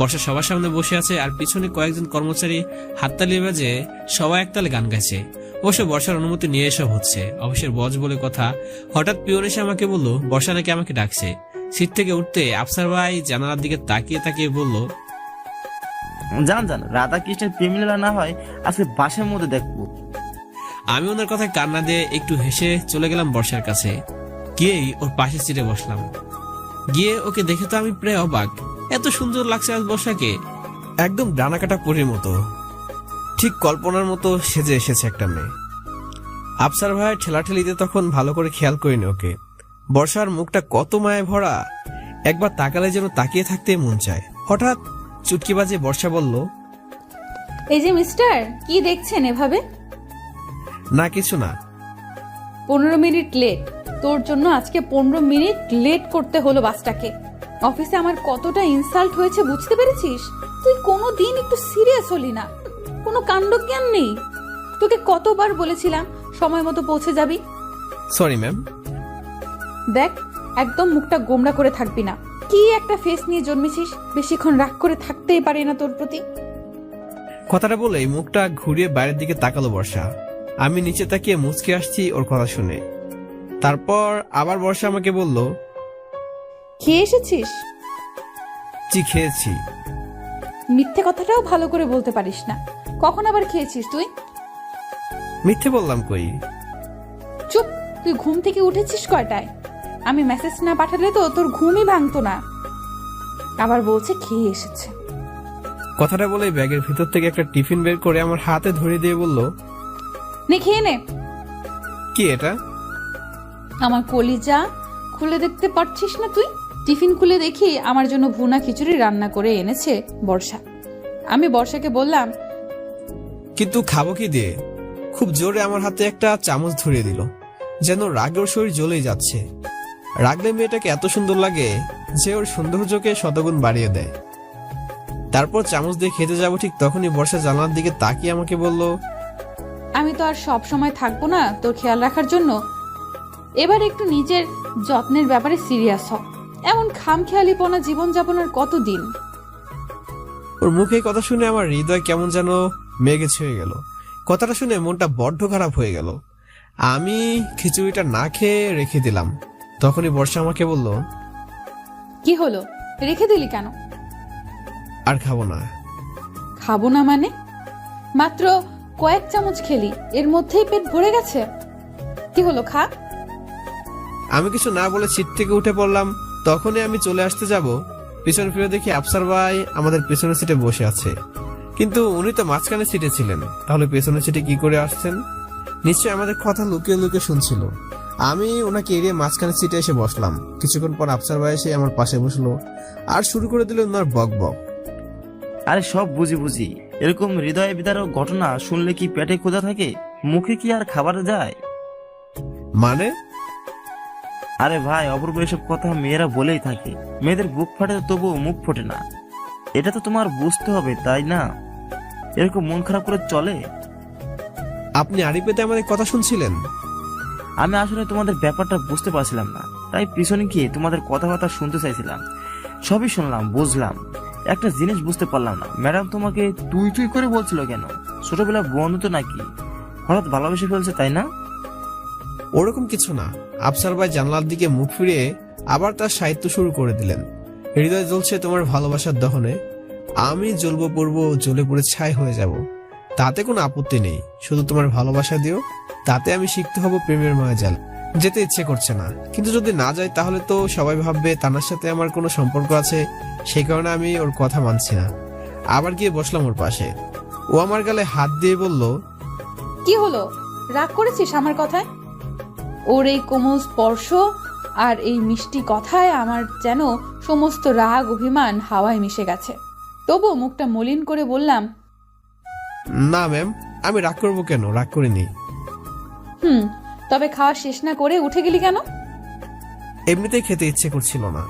Speaker 3: বর্ষা সবার সামনে বসে আছে, আর পিছনে কয়েকজন কর্মচারী হাততালি বাজে সবাই একতালে গান গাইছে। অবশ্য বর্ষার অনুমতি নিয়ে এসব হচ্ছে, অফিসের বস বলে কথা। হঠাৎ পিয়ন এসে আমাকে বলল বর্ষা নাকি আমাকে ডাকছে। সিট থেকে উঠতে আফসার ভাই জানালার দিকে তাকিয়ে তাকিয়ে বলল,
Speaker 4: জান জান, রাধা কৃষ্ণের প্রেমলীলা না হয় আজকে বাসের মধ্যে দেখবো।
Speaker 3: আমি ওনার কথায় কান্না দিয়ে একটু হেসে চলে গেলাম বর্ষার কাছে। গিয়েই ওর পাশে সিটে বসলাম। গিয়ে ওকে দেখে তো আমি প্রায় অবাক, এত সুন্দর লাগছে আজ বর্ষাকে। একদম ডানাকাটা পরীর মতো, ঠিক কল্পনার মতো সেজে এসেছে একটা মেয়ে। আফসার ভাইয়ের ঠেলাঠেলিতে তখন ভালো করে খেয়াল করিনি ওকে। বর্ষার মুখটা কত মায়ায় ভরা, একবার তাকালে যেন তাকিয়ে থাকতে মন চায়। হঠাৎ চুটকি বাজে বর্ষা বলল,
Speaker 1: এই যে মিস্টার, কি দেখছেন এভাবে?
Speaker 3: না কিছু না।
Speaker 1: 15 মিনিট লেট, তোর জন্য আজকে 15 মিনিট লেট করতে হলো বাসটাকে। অফিসে আমার কতটা ইনসাল্ট হয়েছে বুঝতে পেরেছিস? তুই কোনোদিন একটু সিরিয়াস হলি না, কোনো কাণ্ডজ্ঞান নেই। তোকে কতবার বলেছিলাম সময় মতো পৌঁছে যাবি।
Speaker 3: Sorry ma'am.
Speaker 1: দেখ, একদম মুখটা গোমড়া করে থাকবি না। কি একটা ফেস নিয়ে জন্মেছিস, বেশিক্ষণ রাগ করে থাকতেই পারি না তোর প্রতি।
Speaker 3: কথাটা বলে মুখটা ঘুরিয়ে বাইরের দিকে তাকালো বর্ষা। আমি নিচে তাকিয়ে মুচকে আসছি ওর কথা শুনে। তারপর আবার বর্ষা আমাকে বলল,
Speaker 1: খেয়ে এসেছিস?
Speaker 3: জি খেয়েছি।
Speaker 1: মিথ্যে কথাটাও ভালো করে বলতে পারিস না। কখন আবার খেয়েছিস তুই?
Speaker 3: মিথ্যে বললাম কই?
Speaker 1: চুপ, তুই ঘুম থেকে উঠেছিস কয়টায়? আমি মেসেজ না পাঠালে তো তোর ঘুমই ভাঙতো না। আবার বলছে খেয়ে এসেছে।
Speaker 3: কথাটা বলে ব্যাগের ভিতর থেকে একটা টিফিন বের করে আমার হাতে ধরে দিয়ে বলল,
Speaker 1: নে খেয়ে নে।
Speaker 3: কি এটা?
Speaker 1: আমার কলিজা, খুলে দেখতে পারছিস না তুই? টিফিন খুলে দেখি আমার জন্য ভুনা খিচুড়ি রান্না করে এনেছে বর্ষা। আমি বর্ষাকে বললাম,
Speaker 3: কিন্তু খাবো কি দিয়ে? খুব জোরে আমার হাতে একটা চামচ ধরিয়ে দিল, যেন রাগে ওর শরীর জ্বলেই যাচ্ছে। রাগলে মেয়েটাকে এত সুন্দর লাগে যে ওর সৌন্দর্যকে শতগুণ বাড়িয়ে দেয়। তারপর চামচ দিয়ে খেতে যাবো, ঠিক তখনই বর্ষা জানলার দিকে তাকিয়ে আমাকে বলল,
Speaker 1: আমি তো আর সব সময় থাকবো না তোর খেয়াল রাখার জন্য। এবার একটু নিজের যত্নের ব্যাপারে সিরিয়াস হ। এমন খামখেয়ালিপনা জীবনযাপন আর কতদিন?
Speaker 3: ওর মুখে কথা শুনে আমার হৃদয় কেমন যেন মেঘে ছুঁয়ে গেল। কথাটা শুনে মনটা বড্ড খারাপ হয়ে গেল। আমি খিচুড়িটা না খেয়ে রেখে দিলাম। তখনই বর্ষা আমাকে বলল,
Speaker 1: কি হলো, রেখে দিলি কেন?
Speaker 3: আর খাবো না।
Speaker 1: খাবো না মানে? মাত্র কয়েক চামচ খেলি, এর মধ্যেই পেট ভরে গেছে। কি হলো, খা।
Speaker 3: আমি কিছু না বলে সিট থেকে উঠে পড়লাম। তখনই আমি চলে আসতে যাব, পিছন ফিরে দেখি আফসার ভাই আমাদের পেছনের সিটে বসে আছে। কিন্তু উনি তো মাঝখানে সিটে ছিলেন, তাহলে পেছনের সিটে কি করে আসছেন? নিশ্চয়ই আমাদের কথা লুকিয়ে লুকিয়ে শুনছিল। আমি ওনাকে এড়িয়ে মাঝখানে সিটে এসে বসলাম। কিছুক্ষণ পর আফসার ভাই এসে আমার পাশে বসলো আর শুরু করে দিল ওনার বক বক।
Speaker 4: আরে সব বুঝি, এরকম হৃদয় বিদারক ঘটনা শুনলে কি পেটে ক্ষুধা থাকে? মুখে কি আর খাবার যায়?
Speaker 3: মানে?
Speaker 4: আরে ভাই, অপূর্ব এসব কথা মেয়েরা বলেই থাকে। মেয়েদের বুক ফাটে তবুও মুখ ফোটে না। এটা তো তোমার বুঝতে হবে, তাই না? এরকম মন খারাপ করে চলে?
Speaker 3: আপনি আড়ি পেতে আমাদের কথা শুনছিলেন?
Speaker 4: আমি আসলে তোমাদের ব্যাপারটা বুঝতে পারছিলাম না, তাই পিছনে গিয়ে তোমাদের কথাবার্তা শুনতে চাইছিলাম। সবই শুনলাম, বুঝলাম। একটা জিনিস বুঝতে পারলাম না, ম্যাডাম তোমাকে তুই তুই করে বলছিল কেন? ছোটবেলা বন্ধু তো নাকি হঠাৎ ভালোবেসে ফেলছে, তাই না?
Speaker 3: ওরকম কিছু না। আফসার ভাই জানলার দিকে মুখ ফিরিয়ে আবার তার সাহিত্য শুরু করে দিলেন। হৃদয় জ্বলছে তোমার ভালোবাসার দহনে, আমি জ্বলবো পড়বো, জ্বলে পড়ে ছাই হয়ে যাব। তাতে কোনো আপত্তি নেই, শুধু তোমার ভালোবাসা দিও। তাতে আমি শিখতে হব প্রেমের মায়াজাল। যেতে ইচ্ছে করছে না, কিন্তু যদি না যাই তাহলে তো সবাই ভাববে তানার সাথে আমার কোনো সম্পর্ক আছে। সেই কারণে আমি ওর কথা মানছি না। আবার গিয়ে বসলাম ওর পাশে। ও আমার গালে হাত দিয়ে বলল,
Speaker 1: কি হলো, রাগ করেছিস আমার কথায়? ওর এই কোমল স্পর্শ আর এই মিষ্টি কথায় আমার যেন সমস্ত রাগ অভিমান হাওয়ায় মিশে গেছে। তবু মুখটা মলিন করে বললাম,
Speaker 3: না ম্যাম, আমি রাগ করবো কেন? রাগ করিনি।
Speaker 1: তবে খাওয়া শেষ না করে উঠে গেলি কেন?
Speaker 3: এমনিতেই খেতে ইচ্ছে করছিল না।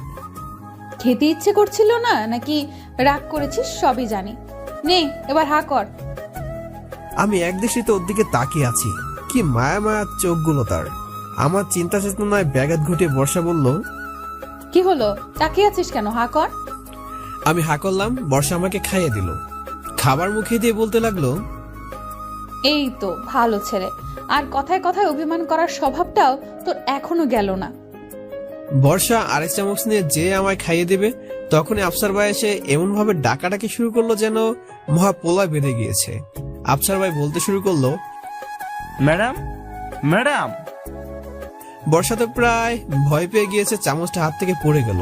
Speaker 1: খেতে ইচ্ছে করছিল না নাকি রাগ করেছিস সবই জানি। নে এবার হা কর।
Speaker 3: আমি একদৃষ্টিতে ওর দিকে তাকিয়ে আছি। কি মায়া মায়া চোখগুলো তার। আমার চিন্তা চেতনায় ব্যাঘাত ঘটিয়ে বর্ষা বলল,
Speaker 1: কি হলো, তাকিয়ে আছিস কেন, হা কর।
Speaker 3: আমি হা করলাম। বর্ষা আমাকে খাইয়ে দিল। খাবার মুখে দিয়ে বলতে লাগলো,
Speaker 1: এই তো ভালো ছেলে, আর কথায় কথায় অভিমান করার স্বভাবটাও তোর এখনো গেল না।
Speaker 3: বর্ষা আরেক চামচ নিয়ে যে আমায় খাইয়ে দেবে, তখনই আফসার ভাই এসে এমন ভাবে ডাকাডাকি শুরু করলো যেন মহা পোলায় বেঁধে গিয়েছে। আফসার ভাই বলতে শুরু করলো,
Speaker 4: ম্যাডাম, ম্যাডাম।
Speaker 3: বর্ষা তো প্রায় ভয় পেয়ে গিয়েছে, চামচটা হাত থেকে পড়ে গেল।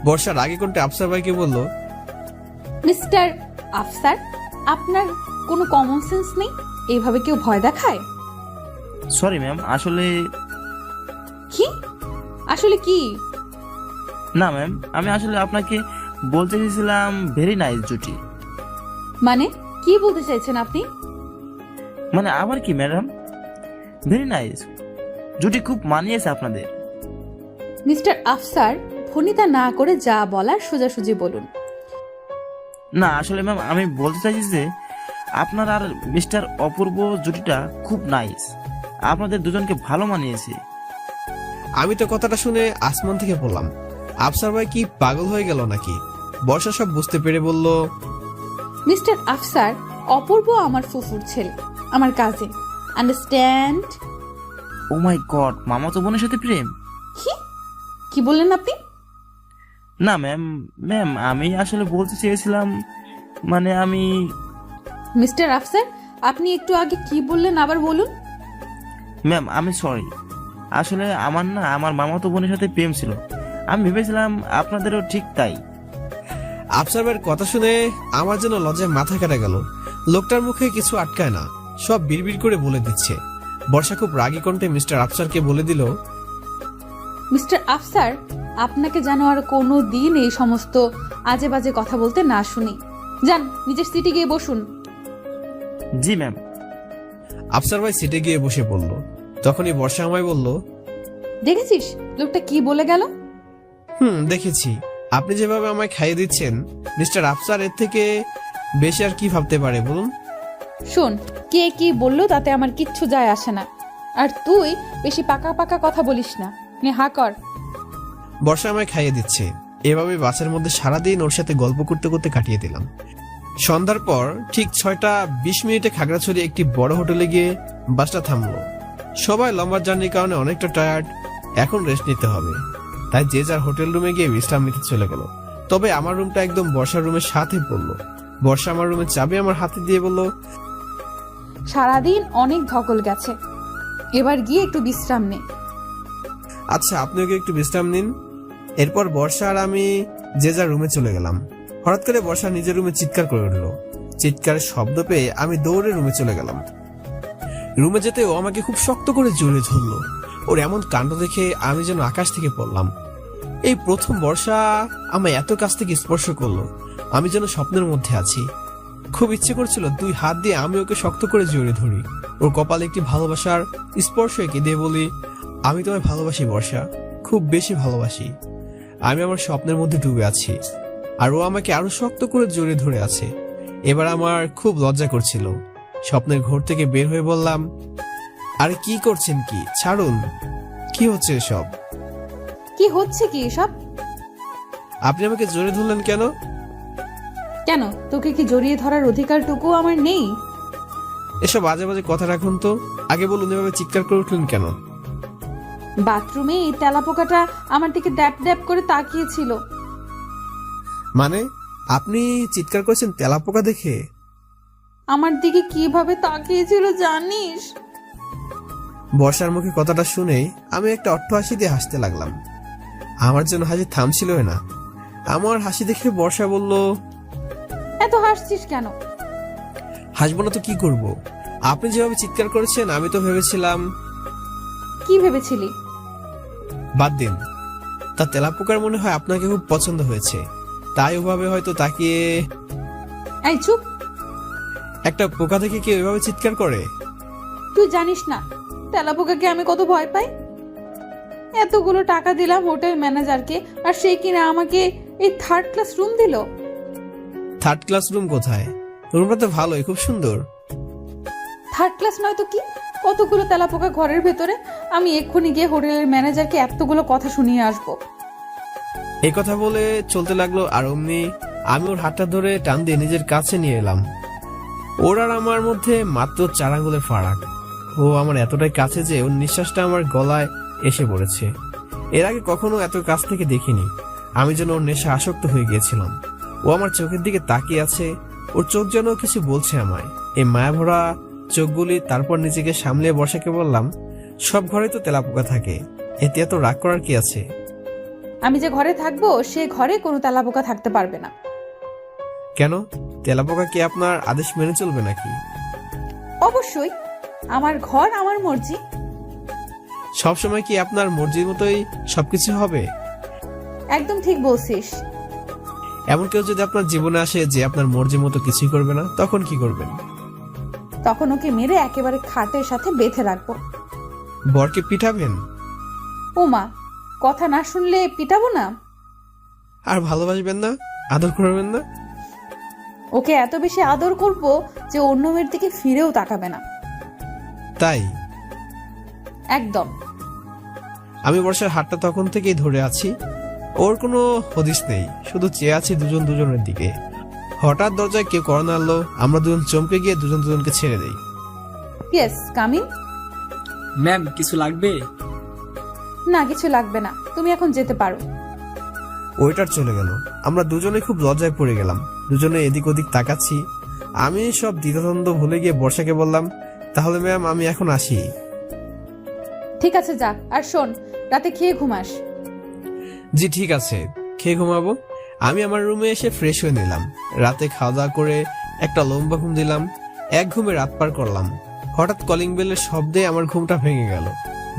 Speaker 3: বর্ষার আগে কোনটা আফসার ভাইকে বলল,
Speaker 1: মিস্টার আফসার, আপনার কোনো কমন সেন্স নেই? এইভাবে কেউ ভয় দেখায়?
Speaker 4: সরি ম্যাম, আসলে
Speaker 1: কি? আসলে কি?
Speaker 4: না ম্যাম, আমি আসলে আপনাকে বলতে চেয়েছিলাম ভেরি নাইস জুটি।
Speaker 1: মানে কি বলতে চাইছেন আপনি?
Speaker 4: মানে আবার কি ম্যাডাম? ভেরি নাইস জুটি খুব মানিয়েছে আপনাদের।
Speaker 1: মিস্টার আফসার, ভনিতা না করে যা বলার সোজাসুজি বলুন।
Speaker 4: না আসলে ম্যাম, আমি বলতে চাইছি যে আপনার আর মিস্টার অপূর্ব জুটিটা খুব নাইস। আপনাদের দুজনকে ভালো মানিয়েছে।
Speaker 3: আমি তো কথাটা শুনে আসমান থেকে পড়লাম। আফসার ভাই কি পাগল হয়ে গেল নাকি? বর্ষা সব বুঝতে পেরে বলল,
Speaker 1: মিস্টার আফসার, অপূর্ব আমার ফুফুর ছেলে, আমার কাজিন, আন্ডারস্ট্যান্ড?
Speaker 4: ও মাই গড, মামাতো বোনের সাথে প্রেম?
Speaker 1: কি কি বললেন আপনি?
Speaker 4: না ম্যাম, ম্যাম আমি আসলে বলতে চেয়েছিলাম, মানে আমি
Speaker 1: মিস্টার আফসার, আপনি একটু আগে কি বললেন আবার বলুন।
Speaker 4: ম্যাম আমি সরি। আসলে আমার না আমার মামাতো বোনের সাথে প্রেম ছিল। আমি ভেবেছিলাম আপনাদেরও ঠিক তাই।
Speaker 3: আফসার ভাইয়ের কথা শুনে আমার যেন লজ্জায় মাথা কেটে গেল। লোকটার মুখে কিছু আটকায় না, সব বিড়বিড় করে বলে দিচ্ছে। বর্ষা খুব রাগী কণ্ঠে মিস্টার আফসারকে বলে দিল,
Speaker 1: মিস্টার আফসার, আপনাকে যেন আর কোনো দিন এই সমস্ত আজে বাজে কথা বলতে না শুনি। যান, নিজের সিটে গিয়ে বসুন।
Speaker 4: জি ম্যাম।
Speaker 3: আফসার ভাই সিটে গিয়ে বসে পড়ল। তখনই বর্ষা আমায় বলল,
Speaker 1: দেখেছিস লোকটা কি বলে গেল?
Speaker 3: দেখেছি। আপনি যেভাবে আমায় খাইয়ে দিচ্ছেন, মিস্টার আফসার এর থেকে বেশি আর কি ভাবতে পারে বলুন?
Speaker 1: শোন, কে কি বললো তাতে আমার কিচ্ছু যায় আসে না। আর তুই বেশি পাকা পাকা কথা বলিস না। নে হা কর।
Speaker 3: বর্ষা আমায় খাইয়ে দিচ্ছে। এভাবে বাসের মধ্যে সারাদিন ওর সাথে গল্প করতে করতে কাটিয়ে দিলাম। সন্ধ্যার পর ঠিক 6:20 খাগড়াছড়ি একটি বড় হোটেলে গিয়ে বাসটা থামলো। সবাই লম্বা জার্নির কারণে অনেকটা টায়ার্ড, এখন রেস্ট নিতে হবে। তাই যে যার হোটেল রুমে গিয়ে বিশ্রাম নিতে চলে গেল। তবে আমার রুমটা একদম বর্ষার রুমের সাথে পড়লো। বর্ষা আমার রুমের চাবি আমার হাতে দিয়ে বলল,
Speaker 1: সারাদিন অনেক ধকল গেছে, এবার গিয়ে একটু বিশ্রাম নে।
Speaker 3: আচ্ছা, আপনিও কি একটু বিশ্রাম নিন। এরপর বর্ষা আর আমি যে যার রুমে চলে গেলাম। হঠাৎ করে বর্ষা নিজের রুমে চিৎকার করে উঠল। চিৎকারের শব্দ পেয়ে আমি দৌড়ে রুমে চলে গেলাম। রুমে যেতে ও আমাকে খুব শক্ত করে জড়িয়ে ধরলো। ওর এমন কাণ্ড দেখে আমি যেন আকাশ থেকে পড়লাম। এই প্রথম বর্ষা আমায় এত কাছ থেকে স্পর্শ করলো, আমি যেন স্বপ্নের মধ্যে আছি। খুব ইচ্ছে করছিল 2 হাত দিয়ে আমি ওকে শক্ত করে জড়িয়ে ধরি। ওর কপালে একটি ভালোবাসার স্পর্শ এঁকে দিয়ে বলি, আমি তোমায় ভালোবাসি বর্ষা, খুব বেশি ভালোবাসি। আমি আমার স্বপ্নের মধ্যে ডুবে আছি, আর ও আমাকে আরো শক্ত করে জড়িয়ে ধরে আছে। এবার আমার খুব লজ্জা করছিল। স্বপ্নের ঘর থেকে বের হয়ে বললাম, আরে কি করছেন, কি ছাড়ুন, কি হচ্ছে এসব?
Speaker 1: কি হচ্ছে কি এসব?
Speaker 3: আপনি আমাকে জড়িয়ে ধরলেন কেন?
Speaker 1: কেন, তোকে কি জড়িয়ে ধরার অধিকারটুকু আমার নেই?
Speaker 3: এসব বাজে বাজে কথা রাখুন তো। আগে বলুন, এভাবে চিৎকার করে উঠলেন কেন?
Speaker 1: বাথরুমে এই তেলাপোকাটা আমার দিকে ড্যাপ ড্যাপ করে তাকিয়েছিল।
Speaker 3: মানে আপনি চিৎকার করেছেন তেলাপোকা দেখে?
Speaker 1: আমার দিকে কিভাবে তাকিয়েছিল জানিস?
Speaker 3: বর্ষার মুখে কথাটা শুনে আমি একটা অট্টহাসি দিয়ে হাসতে লাগলাম। আমার জন্য হাসি থামছিল না। আমার হাসি দেখে বর্ষা বলল,
Speaker 1: এত হাসছিস কেন?
Speaker 3: হাসবো না তো কি করব? আপনি যেভাবে চিৎকার করেছেন আমি তো ভেবেছিলাম।
Speaker 1: কি ভেবেছিলি?
Speaker 3: বাদ দিন। তা তেলাপোকার মনে হয় আপনাকে খুব পছন্দ হয়েছে, তাই ওভাবে হয়তো তাকিয়ে।
Speaker 1: এই চুপ!
Speaker 3: একটা পোকা দেখে কেউ এভাবে চিৎকার করে?
Speaker 1: তুই জানিস না তেলাপোকাকে আমি কত ভয় পাই। এতগুলো টাকা দিলাম হোটেল ম্যানেজারকে, আর সে কিনা আমাকে এই 3rd ক্লাস রুম দিল।
Speaker 3: 3rd ক্লাস রুম কোথায়? রুমটা তো ভালোই, খুব সুন্দর।
Speaker 1: 3rd ক্লাস নয় তো কি? কতগুলো তেলাপোকা ঘরের ভেতরে। আমি এক্ষুনি গিয়ে হোটেলের ম্যানেজারকে এতগুলো কথা শুনিয়ে আসবো।
Speaker 3: এই কথা বলে চলতে লাগলো, আর অমনি আমি ওর হাতটা ধরে টান দিয়ে নিজের কাছে নিয়ে এলাম। ওর আর আমার মধ্যে মাত্র 4 আঙ্গুলের ফারাক। ও আমার এতটাই কাছে যে ওর নিঃশ্বাসটা আমার গলায় এসে পড়েছে। এর আগে কখনো এত কাছ থেকে দেখিনি। আমি যেন ওর নেশা আসক্ত হয়ে গিয়েছিলাম। ও আমার চোখের দিকে তাকিয়ে আছে, ওর চোখ যেন কিছু বলছে আমায়। এই মায়াভরা চোখগুলি। তারপর নিজেকে সামলে বর্ষাকে বললাম, সব ঘরে তো তেলাপোকা থাকে, এতে এত রাগ করার কি আছে?
Speaker 1: আমি যে ঘরে থাকবো সে ঘরে কোনো তেলাপোকা থাকতে পারবে না।
Speaker 3: কেন? তেলাপোকা কি আপনার আদেশ মেনে চলবে নাকি?
Speaker 1: অবশ্যই, আমার ঘর আমার মর্জি।
Speaker 3: সবসময় কি আপনার মর্জির মতোই সবকিছু হবে?
Speaker 1: একদম ঠিক বলছিস।
Speaker 3: এমন কেউ যদি আপনার জীবনে আসে যে আপনার মর্জির মতো কিছুই করবে না, তখন কি করবেন?
Speaker 1: তখন ওকে মেরে একেবারে খাটের সাথে বেঁধে রাখবো।
Speaker 3: বরকে পিটাবেন?
Speaker 1: ওমা, কথা না শুনলে পিটাবো না?
Speaker 3: আর ভালোবাসবেন না? আদর করবেন না?
Speaker 1: ওকে এত বেশি আদর করব যে অন্য মেয়ের দিকে ফিরেও তাকাবে না।
Speaker 3: তাই?
Speaker 1: একদম।
Speaker 3: আমি বর্ষার হাতটা তখন থেকেই ধরে আছি। ওর কোনো হদিস নেই, শুধু চেয়ে আছি দুজন দুজনের দিকে। হঠাৎ দরজায় কেউ কড়া নাড়লো। আমরা দুজন চমকে গিয়ে দুজন দুজনকে ছেড়ে দেই।
Speaker 1: Yes, coming.
Speaker 10: ম্যাম, কিছু লাগবে?
Speaker 1: না, কিছু লাগবে না, তুমি এখন যেতে পারো।
Speaker 3: ওয়েটার চলে গেল। আমরা দুজনে খুব লজ্জায় পড়ে গেলাম। দুজনে এদিক ওদিক তাকাচ্ছি। আমি সব দ্বিধাদ্বন্দ্ব ভুলে গিয়ে বর্ষাকে বললাম, তাহলে ম্যাম আমি এখন আসি।
Speaker 1: ঠিক আছে যা, আর শোন, রাতে খেয়ে ঘুমাস।
Speaker 3: জি ঠিক আছে, খেয়ে ঘুমাবো। আমি আমার রুমে এসে ফ্রেশ হয়ে নিলাম। রাতে খাওয়া দাওয়া করে একটা লম্বা ঘুম দিলাম। এক ঘুমে রাত পার করলাম। হঠাৎ কলিং বেলের শব্দে আমার ঘুমটা ভেঙে গেল।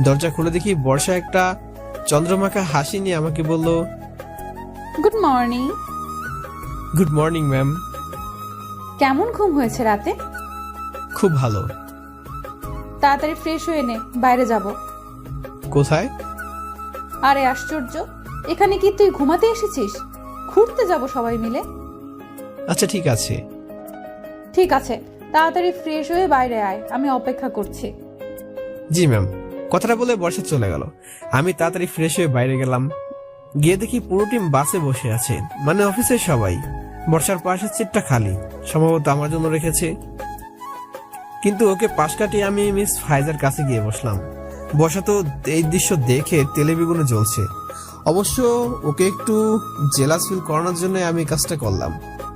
Speaker 3: দরজা খুলে দেখি বর্ষা একটা চন্দ্রমাখা হাসি নিয়ে আমাকে বলল,
Speaker 1: good morning.
Speaker 3: Good morning ma'am.
Speaker 1: কেমন ঘুম হয়েছে রাতে?
Speaker 3: খুব ভালো।
Speaker 1: তাড়াতাড়ি ফ্রেশ হয়ে নে, বাইরে যাব।
Speaker 3: কোথায়?
Speaker 1: আরে আশ্চর্য, এখানে কি তুই ঘুমাতে এসেছিস? ঘুরতে যাব সবাই মিলে।
Speaker 3: আচ্ছা ঠিক আছে।
Speaker 1: ঠিক আছে, তাড়াতাড়ি ফ্রেশ হয়ে বাইরে আয়, আমি অপেক্ষা করছি।
Speaker 3: জি ম্যাম। কথাটা বলে বর্ষা চলে গেল। আমি তাড়াতাড়ি ফ্রেশ হয়ে বাইরে গেলাম। গিয়ে দেখি পুরো টিম বাসে বসে আছে, মানে অফিসের সবাই। বর্ষার পাশের সিটটা খালি, সম্ভবত আমার জন্য রেখেছে। কিন্তু ওকে পাশ কাটিয়ে আমি মিস ফাইজার কাছে গিয়ে বসলাম। বর্ষা তো এই দৃশ্য দেখে তেলে বেগুনে জ্বলছে। অবশ্য ওকে একটু জেলাস ফিল করানোর জন্য আমি কাজটা করলাম।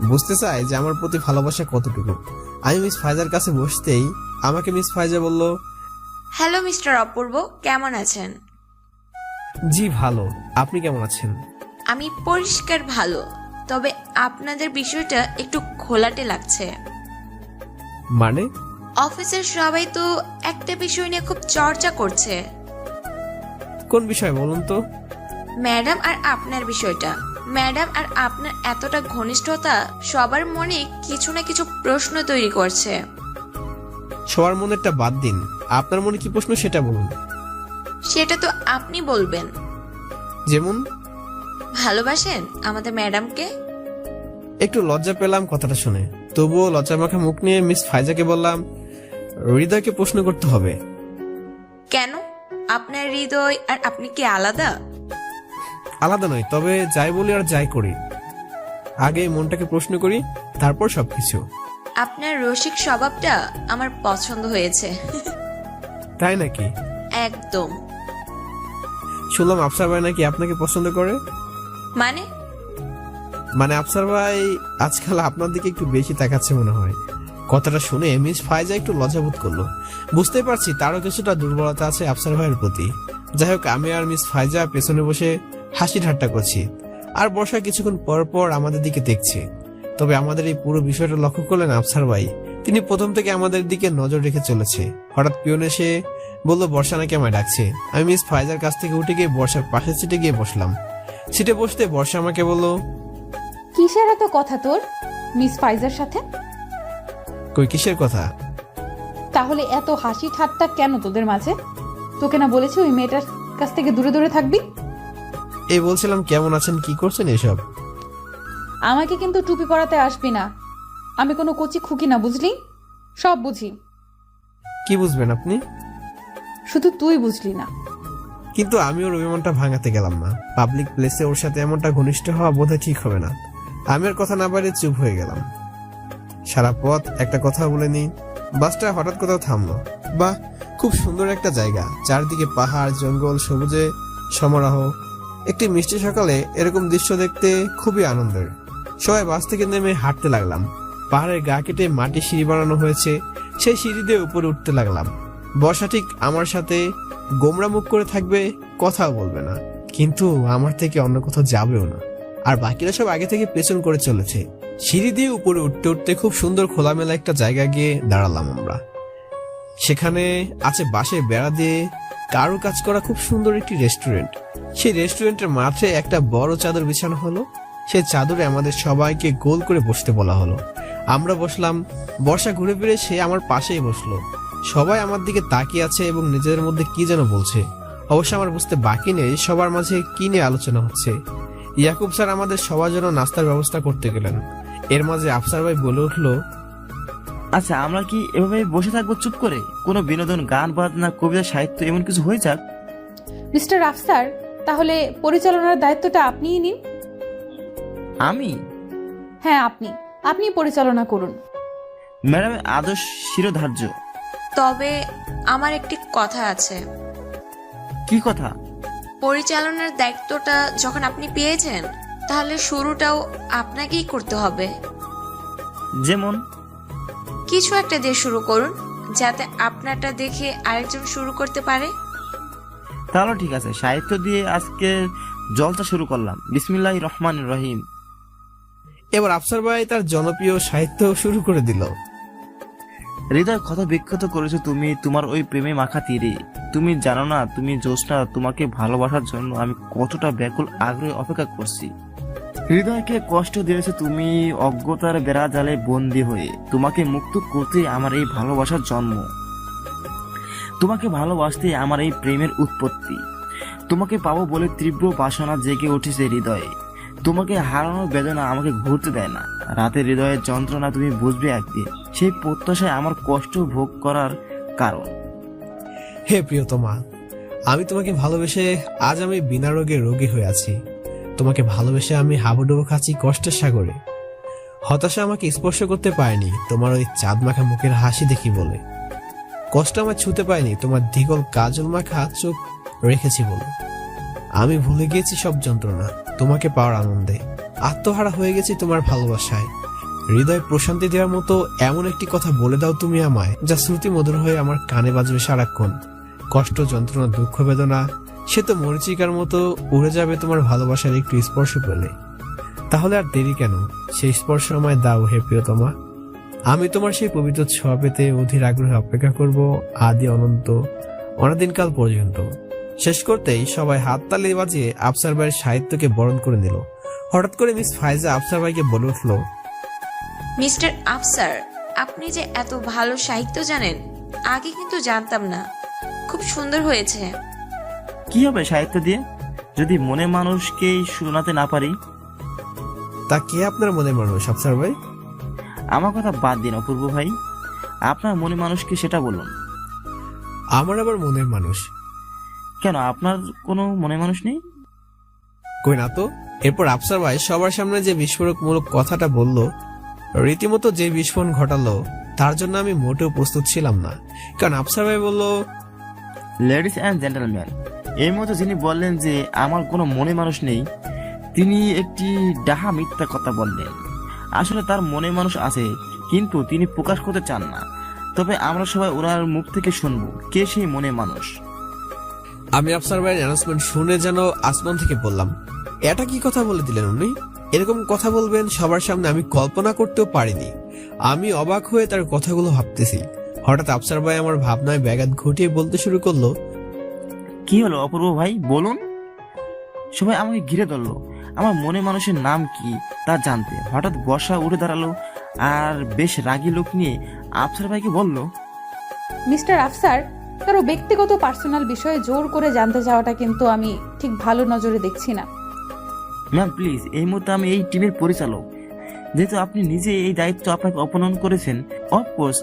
Speaker 3: বুঝতে চাই যে আমার প্রতি ভালোবাসা কতটুকু। আমি মিস ফাইজার কাছে বসতেই আমাকে মিস ফাইজা বলল,
Speaker 2: হ্যালো মিস্টার অপূর্ব, কেমন আছেন?
Speaker 3: জি ভালো, আপনি কেমন আছেন?
Speaker 2: আমি পরিষ্কার ভালো, তবে আপনাদের বিষয়টা একটু ঘোলাটে লাগছে।
Speaker 3: মানে?
Speaker 2: অফিসের সবাই তো একটা বিষয় নিয়ে খুব চর্চা করছে।
Speaker 3: কোন বিষয় বলুন তো?
Speaker 2: ম্যাডাম আর আপনার বিষয়টা। ম্যাডাম আর আপনার এতটা ঘনিষ্ঠতা সবার মনে কিছু না কিছু প্রশ্ন তৈরি করছে।
Speaker 3: সবার মনেরটা বাদ দিন, আপনার মনে কি প্রশ্ন সেটা বলুন।
Speaker 2: সেটা তো আপনি বলবেন।
Speaker 3: যেমন?
Speaker 2: ভালোবাসেন আমাদের ম্যাডামকে?
Speaker 3: একটু লজ্জা পেলাম কথাটা শুনে, তবুও লজ্জা মাখা মুখ নিয়ে মিস ফাইজাকে বললাম, হৃদয়কে প্রশ্ন করতে হবে।
Speaker 2: কেন? আপনার হৃদয় আর আপনি কি আলাদা?
Speaker 3: আলাদা নয়, তবে যাই বলি আর যাই করি আগে মনটাকে প্রশ্ন করি, তারপর সবকিছু।
Speaker 2: আপনার রসিক স্বভাবটা আমার পছন্দ হয়েছে।
Speaker 3: তাই নাকি?
Speaker 2: একদম।
Speaker 3: শুনলাম আফসার ভাই নাকি আপনাকে পছন্দ করে।
Speaker 2: মানে
Speaker 3: আফসার ভাই আজকাল আপনার দিকে একটু বেশি তাকাচ্ছে মনে হয়। কথাটা শুনে মিস ফাইজা একটু লজ্জাবোধ করলো। বুঝতে পারছি তারও কিছুটা দুর্বলতা আছে আফসার ভাইয়ের প্রতি। যাই হোক, আমি আর মিস ফাইজা পেছনে বসে হাসি ঠাট্টা করছি, আর বর্ষা কিছুক্ষণ পর পর আমাদের দিকে দেখছে। তবে আমাদের এই পুরো বিষয়টা লক্ষ্য করলেন আফসার ভাই। তিনি প্রথম থেকে আমাদের দিকে নজর রেখে চলেছে। হঠাৎ পিয়ন এসে বললো বর্ষা নাকি আমায় ডাকছে। আমি মিস ফাইজার কাছ থেকে উঠে গিয়ে বর্ষার পাশের সিটে গিয়ে বসলাম। সিটে বসতে বর্ষা আমাকে বলল,
Speaker 1: কিসের এত কথা তোর মিস ফাইজার সাথে?
Speaker 3: কই কিসের কথা?
Speaker 1: তাহলে এত হাসি ঠাট্টা কেন তোদের মাঝে? তোকে না বলেছি ওই মেয়েটার কাছ থেকে দূরে দূরে থাকবি?
Speaker 3: এই বলছিলাম কেমন আছেন, কি করছেন এসব।
Speaker 1: আমাকে কিন্তু টুপি পরাতে আসবি না, আমি কোনো কচি খুকি না, বুঝলি? সব বুঝি।
Speaker 3: কি বুঝবেন আপনি?
Speaker 1: শুধু তুই বুঝলি না।
Speaker 3: কিন্তু আমি ওর অভিমানটা ভাঙাতে গেলাম না। পাবলিক প্লেসে ওর সাথে এমনটা ঘনিষ্ঠ হওয়া বোধহয় ঠিক হবে না। আমি আর কথা না বাইরে চুপ হয়ে গেলাম। সারা পথ একটা কথা বলেনি। বাসটা হঠাৎ কোথাও থামলো। বাহ, খুব সুন্দর একটা জায়গা, চারদিকে পাহাড়, জঙ্গল, সবুজে সমারোহ। একটি মিষ্টি সকালে এরকম দৃশ্য দেখতে খুবই আনন্দের। সবাই বাস থেকে নেমে হাঁটতে লাগলাম। পাহাড়ের গা কেটে মাটি সিঁড়ি বানানো হয়েছে, সেই সিঁড়ি দিয়ে উপরে উঠতে লাগলাম। বর্ষা ঠিক আমার সাথে গোমরা মুখ করে থাকবে, কথাও বলবে না, কিন্তু আমার থেকে অন্য কোথাও যাবেও না। আর বাকিরা সব আগে থেকে পেছন করে চলেছে। সিঁড়ি দিয়ে উপরে উঠতে উঠতে খুব সুন্দর খোলামেলা একটা জায়গা গিয়ে দাঁড়ালাম আমরা। সেখানে আছে বাঁশের বেড়া দিয়ে কারু কাজ করা খুব সুন্দর একটি রেস্টুরেন্ট। সেই রেস্টুরেন্টের মাঠে একটা বড় চাদর বিছানো হলো। সেই চাদরে আমাদের সবাইকে গোল করে বসতে বলা হলো। আমরা বসলাম। বর্ষা ঘুরে ফিরে সে আমার পাশেই বসলো। সবাই আমার দিকে তাকিয়ে আছে এবং নিজেদের মধ্যে কি যেন বলছে। অবশ্য আমার বুঝতে বাকি নেই সবার মাঝে কি নিয়ে আলোচনা হচ্ছে। ইয়াকুব স্যার আমাদের সবার জন্য নাস্তার ব্যবস্থা করতে গেলেন। এর মাঝে আফসার ভাই বলে উঠলো,
Speaker 4: আচ্ছা আমরা কি এভাবে বসে থাকবো চুপ করে? কোনো বিনোদন, গান বাজনা, কবিতা, সাহিত্য এমন কিছু হয়ে যাক।
Speaker 1: মিস্টার আফসার, তাহলে পরিচালনার দায়িত্বটা আপনিই নিন।
Speaker 4: আমি?
Speaker 1: হ্যাঁ, আপনি পরিচালনা করুন।
Speaker 4: ম্যাডামের আদর্শ শিরোধার্য।
Speaker 2: তবে আমার একটি কথা আছে।
Speaker 4: কি কথা?
Speaker 2: পরিচালনার দায়িত্বটা যখন আপনি পেয়েছেন, তাহলে শুরুটাও আপনাকেই করতে হবে।
Speaker 4: যেমন?
Speaker 2: কিছু একটা দিয়ে শুরু করুন, যাতে আপনারটা দেখে আরেকজন শুরু করতে পারে।
Speaker 4: তাহলে ঠিক আছে, সাহিত্য দিয়ে আজকে জলসা শুরু করলাম। বিসমিল্লাহির রহমানির রহিম।
Speaker 3: এবার আফসার ভাই তার জনপ্রিয় সাহিত্য শুরু করে দিল।
Speaker 4: হৃদয় ক্ষত বিক্ষত করেছো তুমি তোমার ওই প্রেমে মাখা তীরে। তুমি জানো না তুমি জ্যোৎস্না, তোমাকে ভালোবাসার জন্য আমি কতটা ব্যাকুল আগ্রহে অপেক্ষা করছি। হৃদয়কে কষ্ট দিয়েছো তুমি অজ্ঞতার বেড়া জালে বন্দী হয়ে। তোমাকে মুক্ত করতে আমার এই ভালোবাসার জন্ম, তোমাকে ভালোবাসতে আমার এই প্রেমের উৎপত্তি। তোমাকে পাবো বলে তীব্র বাসনা জেগে উঠেছে হৃদয়ে। তোমাকে হারানোর বেদনা আমাকে ঘুরতে দেয় না। রাতের হৃদয়ের যন্ত্রণা তুমি বুঝবে একদিন, সেই প্রত্যাশায় আমার কষ্ট ভোগ করার কারণ।
Speaker 3: হে প্রিয়তমা, আমি তোমাকে ভালোবেসে আজ আমি বিনা রোগে রোগী হয়ে আছি। তোমাকে ভালোবেসে আমি হাবুডুবু খাচ্ছি কষ্টের সাগরে। হতাশা আমাকে স্পর্শ করতে পারেনি তোমার ওই চাঁদ মাখা মুখের হাসি দেখি বলে। কষ্ট আমার ছুতে পায়নি তোমার দিগল কাজল মাখা চোখ রেখেছি বলে। আমি ভুলে গিয়েছি সব যন্ত্রণা তোমাকে পাওয়ার আনন্দে। আত্মহারা হয়ে গেছি তোমার ভালোবাসায়। হৃদয় প্রশান্তি দেওয়ার মতো এমন একটি কথা বলে দাও তুমি আমায়, যা শ্রুতি মধুর হয়ে আমার কানে বাজবে সারাক্ষণ। কষ্ট, যন্ত্রণা, দুঃখ, বেদনা সে তো মরিচিকার মতো উড়ে যাবে তোমার ভালোবাসার একটু স্পর্শ পেলে। তাহলে আর দেরি কেন? সেই স্পর্শ আমায় দাও হে প্রিয়তমা। আমি তোমার সেই পবিত্র ছোঁয়া পেতে অধীর আগ্রহে অপেক্ষা করব আদি অনন্ত অনাদিনকাল পর্যন্ত। শেষ করতেই সবাই হাততালি বাজিয়ে আফসার ভাইয়ের সাহিত্যকে বরণ করে নিল। হঠাৎ করে মিস ফাইজা আফসার ভাইকে বলে উঠল,
Speaker 2: মিস্টার আফসার, আপনি যে এত ভালো সাহিত্য জানেন আগে কিন্তু জানতাম না। খুব সুন্দর হয়েছে।
Speaker 4: কি হবে সাহিত্য দিয়ে যদি মনে মানুষকেই শোনাতে না পারি?
Speaker 3: তা কে আপনার মনে মানুষ আফসার ভাই?
Speaker 4: আমার কথা বাদ দিন অপূর্ব ভাই, আপনার মনে মানুষকে সেটা বলুন।
Speaker 3: আমার আবার মনের মানুষ?
Speaker 4: কেন, আপনার কোনো মনে মানুষ নেই?
Speaker 3: কই না তো। এরপর আফসার ভাই সবার সামনে যে বিস্ফোরকমূলক কথাটা বলল, রীতিমতো যে বিস্ফোরণ ঘটালো তার জন্য আমি মোটেও প্রস্তুত ছিলাম না। কারণ আফসার ভাই বলল,
Speaker 4: লেডিস অ্যান্ড জেন্টলম্যান, এই মতো যিনি বললেন যে আমার কোনো মনে মানুষ নেই, তিনি একটি ডাহা মিথ্যা কথা বললেন। আসলে তার মনে মানুষ আছে, কিন্তু তিনি প্রকাশ করতে চান না। তবে আমরা সবাই ওনার মুখ থেকে শুনবো কে সেই মনে মানুষ।
Speaker 3: আমি আফসার ভাইয়ের অ্যানাউন্সমেন্ট শুনে যেন আসমান থেকে বললাম, এটা কি কথা বলে দিলেন উনি? এরকম কথা বলবেন সবার সামনে আমি কল্পনা করতেও পারিনি। আমি অবাক হয়ে তার কথাগুলো ভাবতেছি। হঠাৎ আফসার ভাই আমার ভাবনায় ব্যাঘাত ঘটিয়ে বলতে শুরু করলো,
Speaker 4: কি হলো অপূর্ব ভাই, বলুন। সবাই আমাকে ঘিরে ধরলো আমার মনে মানুষের নাম কি তা জানতে। হঠাৎ বর্ষা উঠে দাঁড়ালো আর বেশ রাগী লোক নিয়ে আফসার ভাইকে বলল,
Speaker 1: মিস্টার আফসার, কারো ব্যক্তিগত পার্সোনাল বিষয়ে জোর করে জানতে চাওয়াটা কিন্তু আমি ঠিক ভালো নজরে দেখছি না।
Speaker 4: ম্যাম প্লিজ, এই মুহূর্তে আমি এই টিমের পরিচালক। যেহেতু আপনি নিজে এই দায়িত্ব আপনাকে অপনয়ন করেছেন, অফকোর্স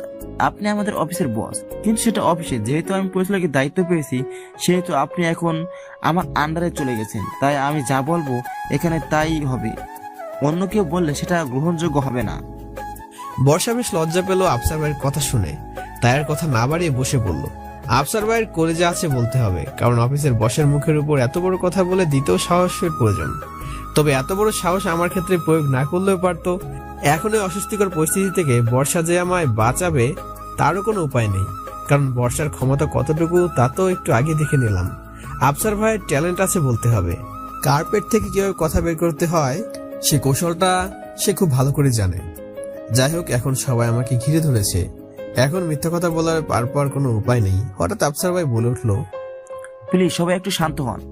Speaker 4: আপনি আমাদের অফিসের বস, কিন্তু সেটা অফিসে। যেহেতু আমি পরিচালকের দায়িত্ব পেয়েছি, সেহেতু আপনি এখন আমার আন্ডারে চলে গেছেন। তাই আমি যা বলবো এখানে তাই হবে, অন্য কেউ বললে সেটা গ্রহণযোগ্য হবে না।
Speaker 3: বর্ষা বেশ লজ্জা পেল আফসার ভাইয়ের কথা শুনে, তাই আর কথা না বাড়িয়ে বসে পড়ল। আফসার ভাইয়ের কলেজে আছে বলতে হবে, কারণ অফিসের বসের মুখের উপর এত বড় কথা বলে দিতেও সাহসের প্রয়োজন। তবে এত বড় সাহস আমার ক্ষেত্রে প্রয়োগ না করলেও পারত। এখন এই অস্বস্তিকর পরিস্থিতি থেকে বর্ষা যে আমায় বাঁচাবে তারও কোনো উপায় নেই, কারণ বর্ষার ক্ষমতা কতটুকু তা তো একটু আগে দেখে নিলাম। আফসার ভাইয়ের ট্যালেন্ট আছে বলতে হবে। কার্পেট থেকে কিভাবে কথা বের করতে হয় সে কৌশলটা সে খুব ভালো করে জানে। যাই হোক, এখন সবাই আমাকে ঘিরে ধরেছে, এখন মিথ্যা কথা বলার পার কোনো উপায় নেই। হঠাৎ আফসার ভাই বলে উঠলো,
Speaker 4: প্লিজ সবাই একটু শান্ত হন।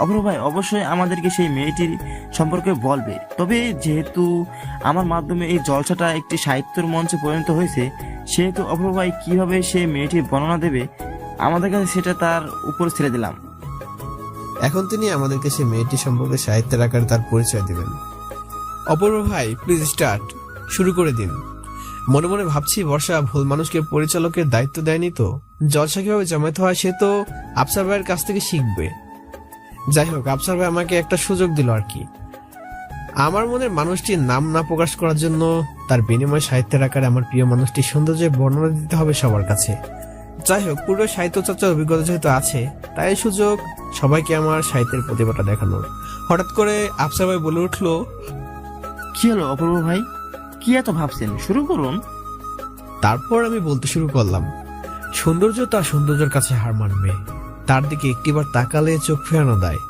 Speaker 4: অপূর্ব ভাই অবশ্যই আমাদেরকে সেই মেয়েটির সম্পর্কে বলবে, তবে যেহেতু আমার মাধ্যমে এই জলসাটা একটি সাহিত্যের মঞ্চে পরিণত হয়েছে, সেহেতু অপূর্ব ভাই কিভাবে সেই মেয়েটির বর্ণনা দেবে আমাদের কাছে সেটা তার উপর ছেড়ে দিলাম।
Speaker 3: এখন তিনি আমাদেরকে সেই মেয়েটি সম্পর্কে সাহিত্যের আকারে তার পরিচয় দিবেন। অপূর্ব ভাই প্লিজ স্টার্ট, শুরু করে দিন। মনে মনে ভাবছি, বর্ষা ভুল মানুষকে পরিচালকের দায়িত্ব দেয়নি তো? জলসা কিভাবে জমাতে হয় সে তো আফসার ভাইয়ের কাছ থেকে শিখবে। যাই হোক, আফসার ভাই আমাকে একটা সুযোগ দিল আর কি। আমার মনের মানুষটির নাম না প্রকাশ করার জন্য তার বিনিময় সাহিত্যের আকারে আমার প্রিয় মানুষটির সৌন্দর্যের বর্ণনা দিতে হবে সবার কাছে। যাই হোক, পূর্বে সাহিত্য চর্চার অভিজ্ঞতা যেহেতু আছে, তাই সুযোগ সবাইকে আমার সাহিত্যের প্রতিভাটা দেখানোর। হঠাৎ করে আফসার ভাই বলে উঠলো,
Speaker 4: কি হলো অপূর্ব ভাই, কি এত ভাবছেন, শুরু করুন।
Speaker 3: তারপর আমি বলতে শুরু করলাম, সৌন্দর্য তার সৌন্দর্যের কাছে হার মানবে, তার দিকে একটিবার তাকালে চোখ ফেরানো দেয়।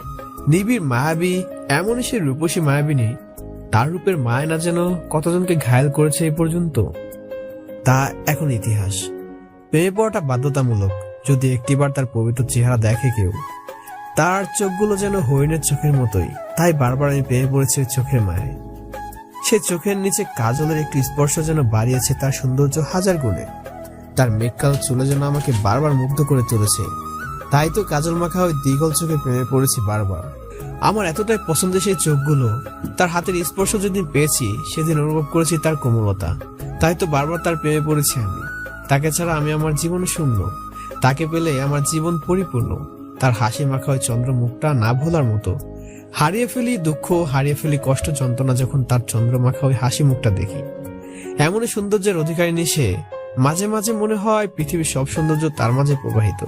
Speaker 3: নিবিড় মায়াবী, এমনই সে রূপসী মায়াবিনী, তার রূপের মায়া না যেন কতজনকে ঘায়েল করেছে এই পর্যন্ত, তা এখন ইতিহাস। প্রেমে পড়াটা বাধ্যতামূলক যদি একটিবার তার পবিত্র চেহারা দেখে কেউ। তার চোখগুলো যেন হরিণের চোখের মতোই, তাই বারবার আমি প্রেমে পড়েছি ওই চোখের মায়ায়। সে চোখের নিচে কাজলের একটু স্পর্শ যেন বাড়িয়েছে তার সৌন্দর্য হাজার গুণে। তার মেঘকাল চুলে যেন আমাকে বারবার মুগ্ধ করে তুলেছে। তাই তো কাজল মাখা ওই দ্বিগল চোখে প্রেমে পড়েছি বারবার। আমার এতটাই পছন্দের সেই চোখগুলো, তার হাতের স্পর্শ যেদিন পেয়েছি সেদিন অনুভব করেছি তার কোমলতা। তাই তো বারবার তার প্রেমে পড়েছি আমি। তাকে ছাড়া আমি আমার জীবনে শূন্য, তাকে পেলে আমার জীবন পরিপূর্ণ। তার হাসি মাখা ওই চন্দ্র মুখটা না ভোলার মতো। হারিয়ে ফেলি দুঃখ, হারিয়ে ফেলি কষ্ট যন্ত্রণা যখন তার চন্দ্রমাখা ওই হাসি মুখটা দেখি। এমনই সৌন্দর্যের অধিকারিণী সে, মাঝে মাঝে মনে হয় পৃথিবীর সব সৌন্দর্য তার মাঝে প্রবাহিত।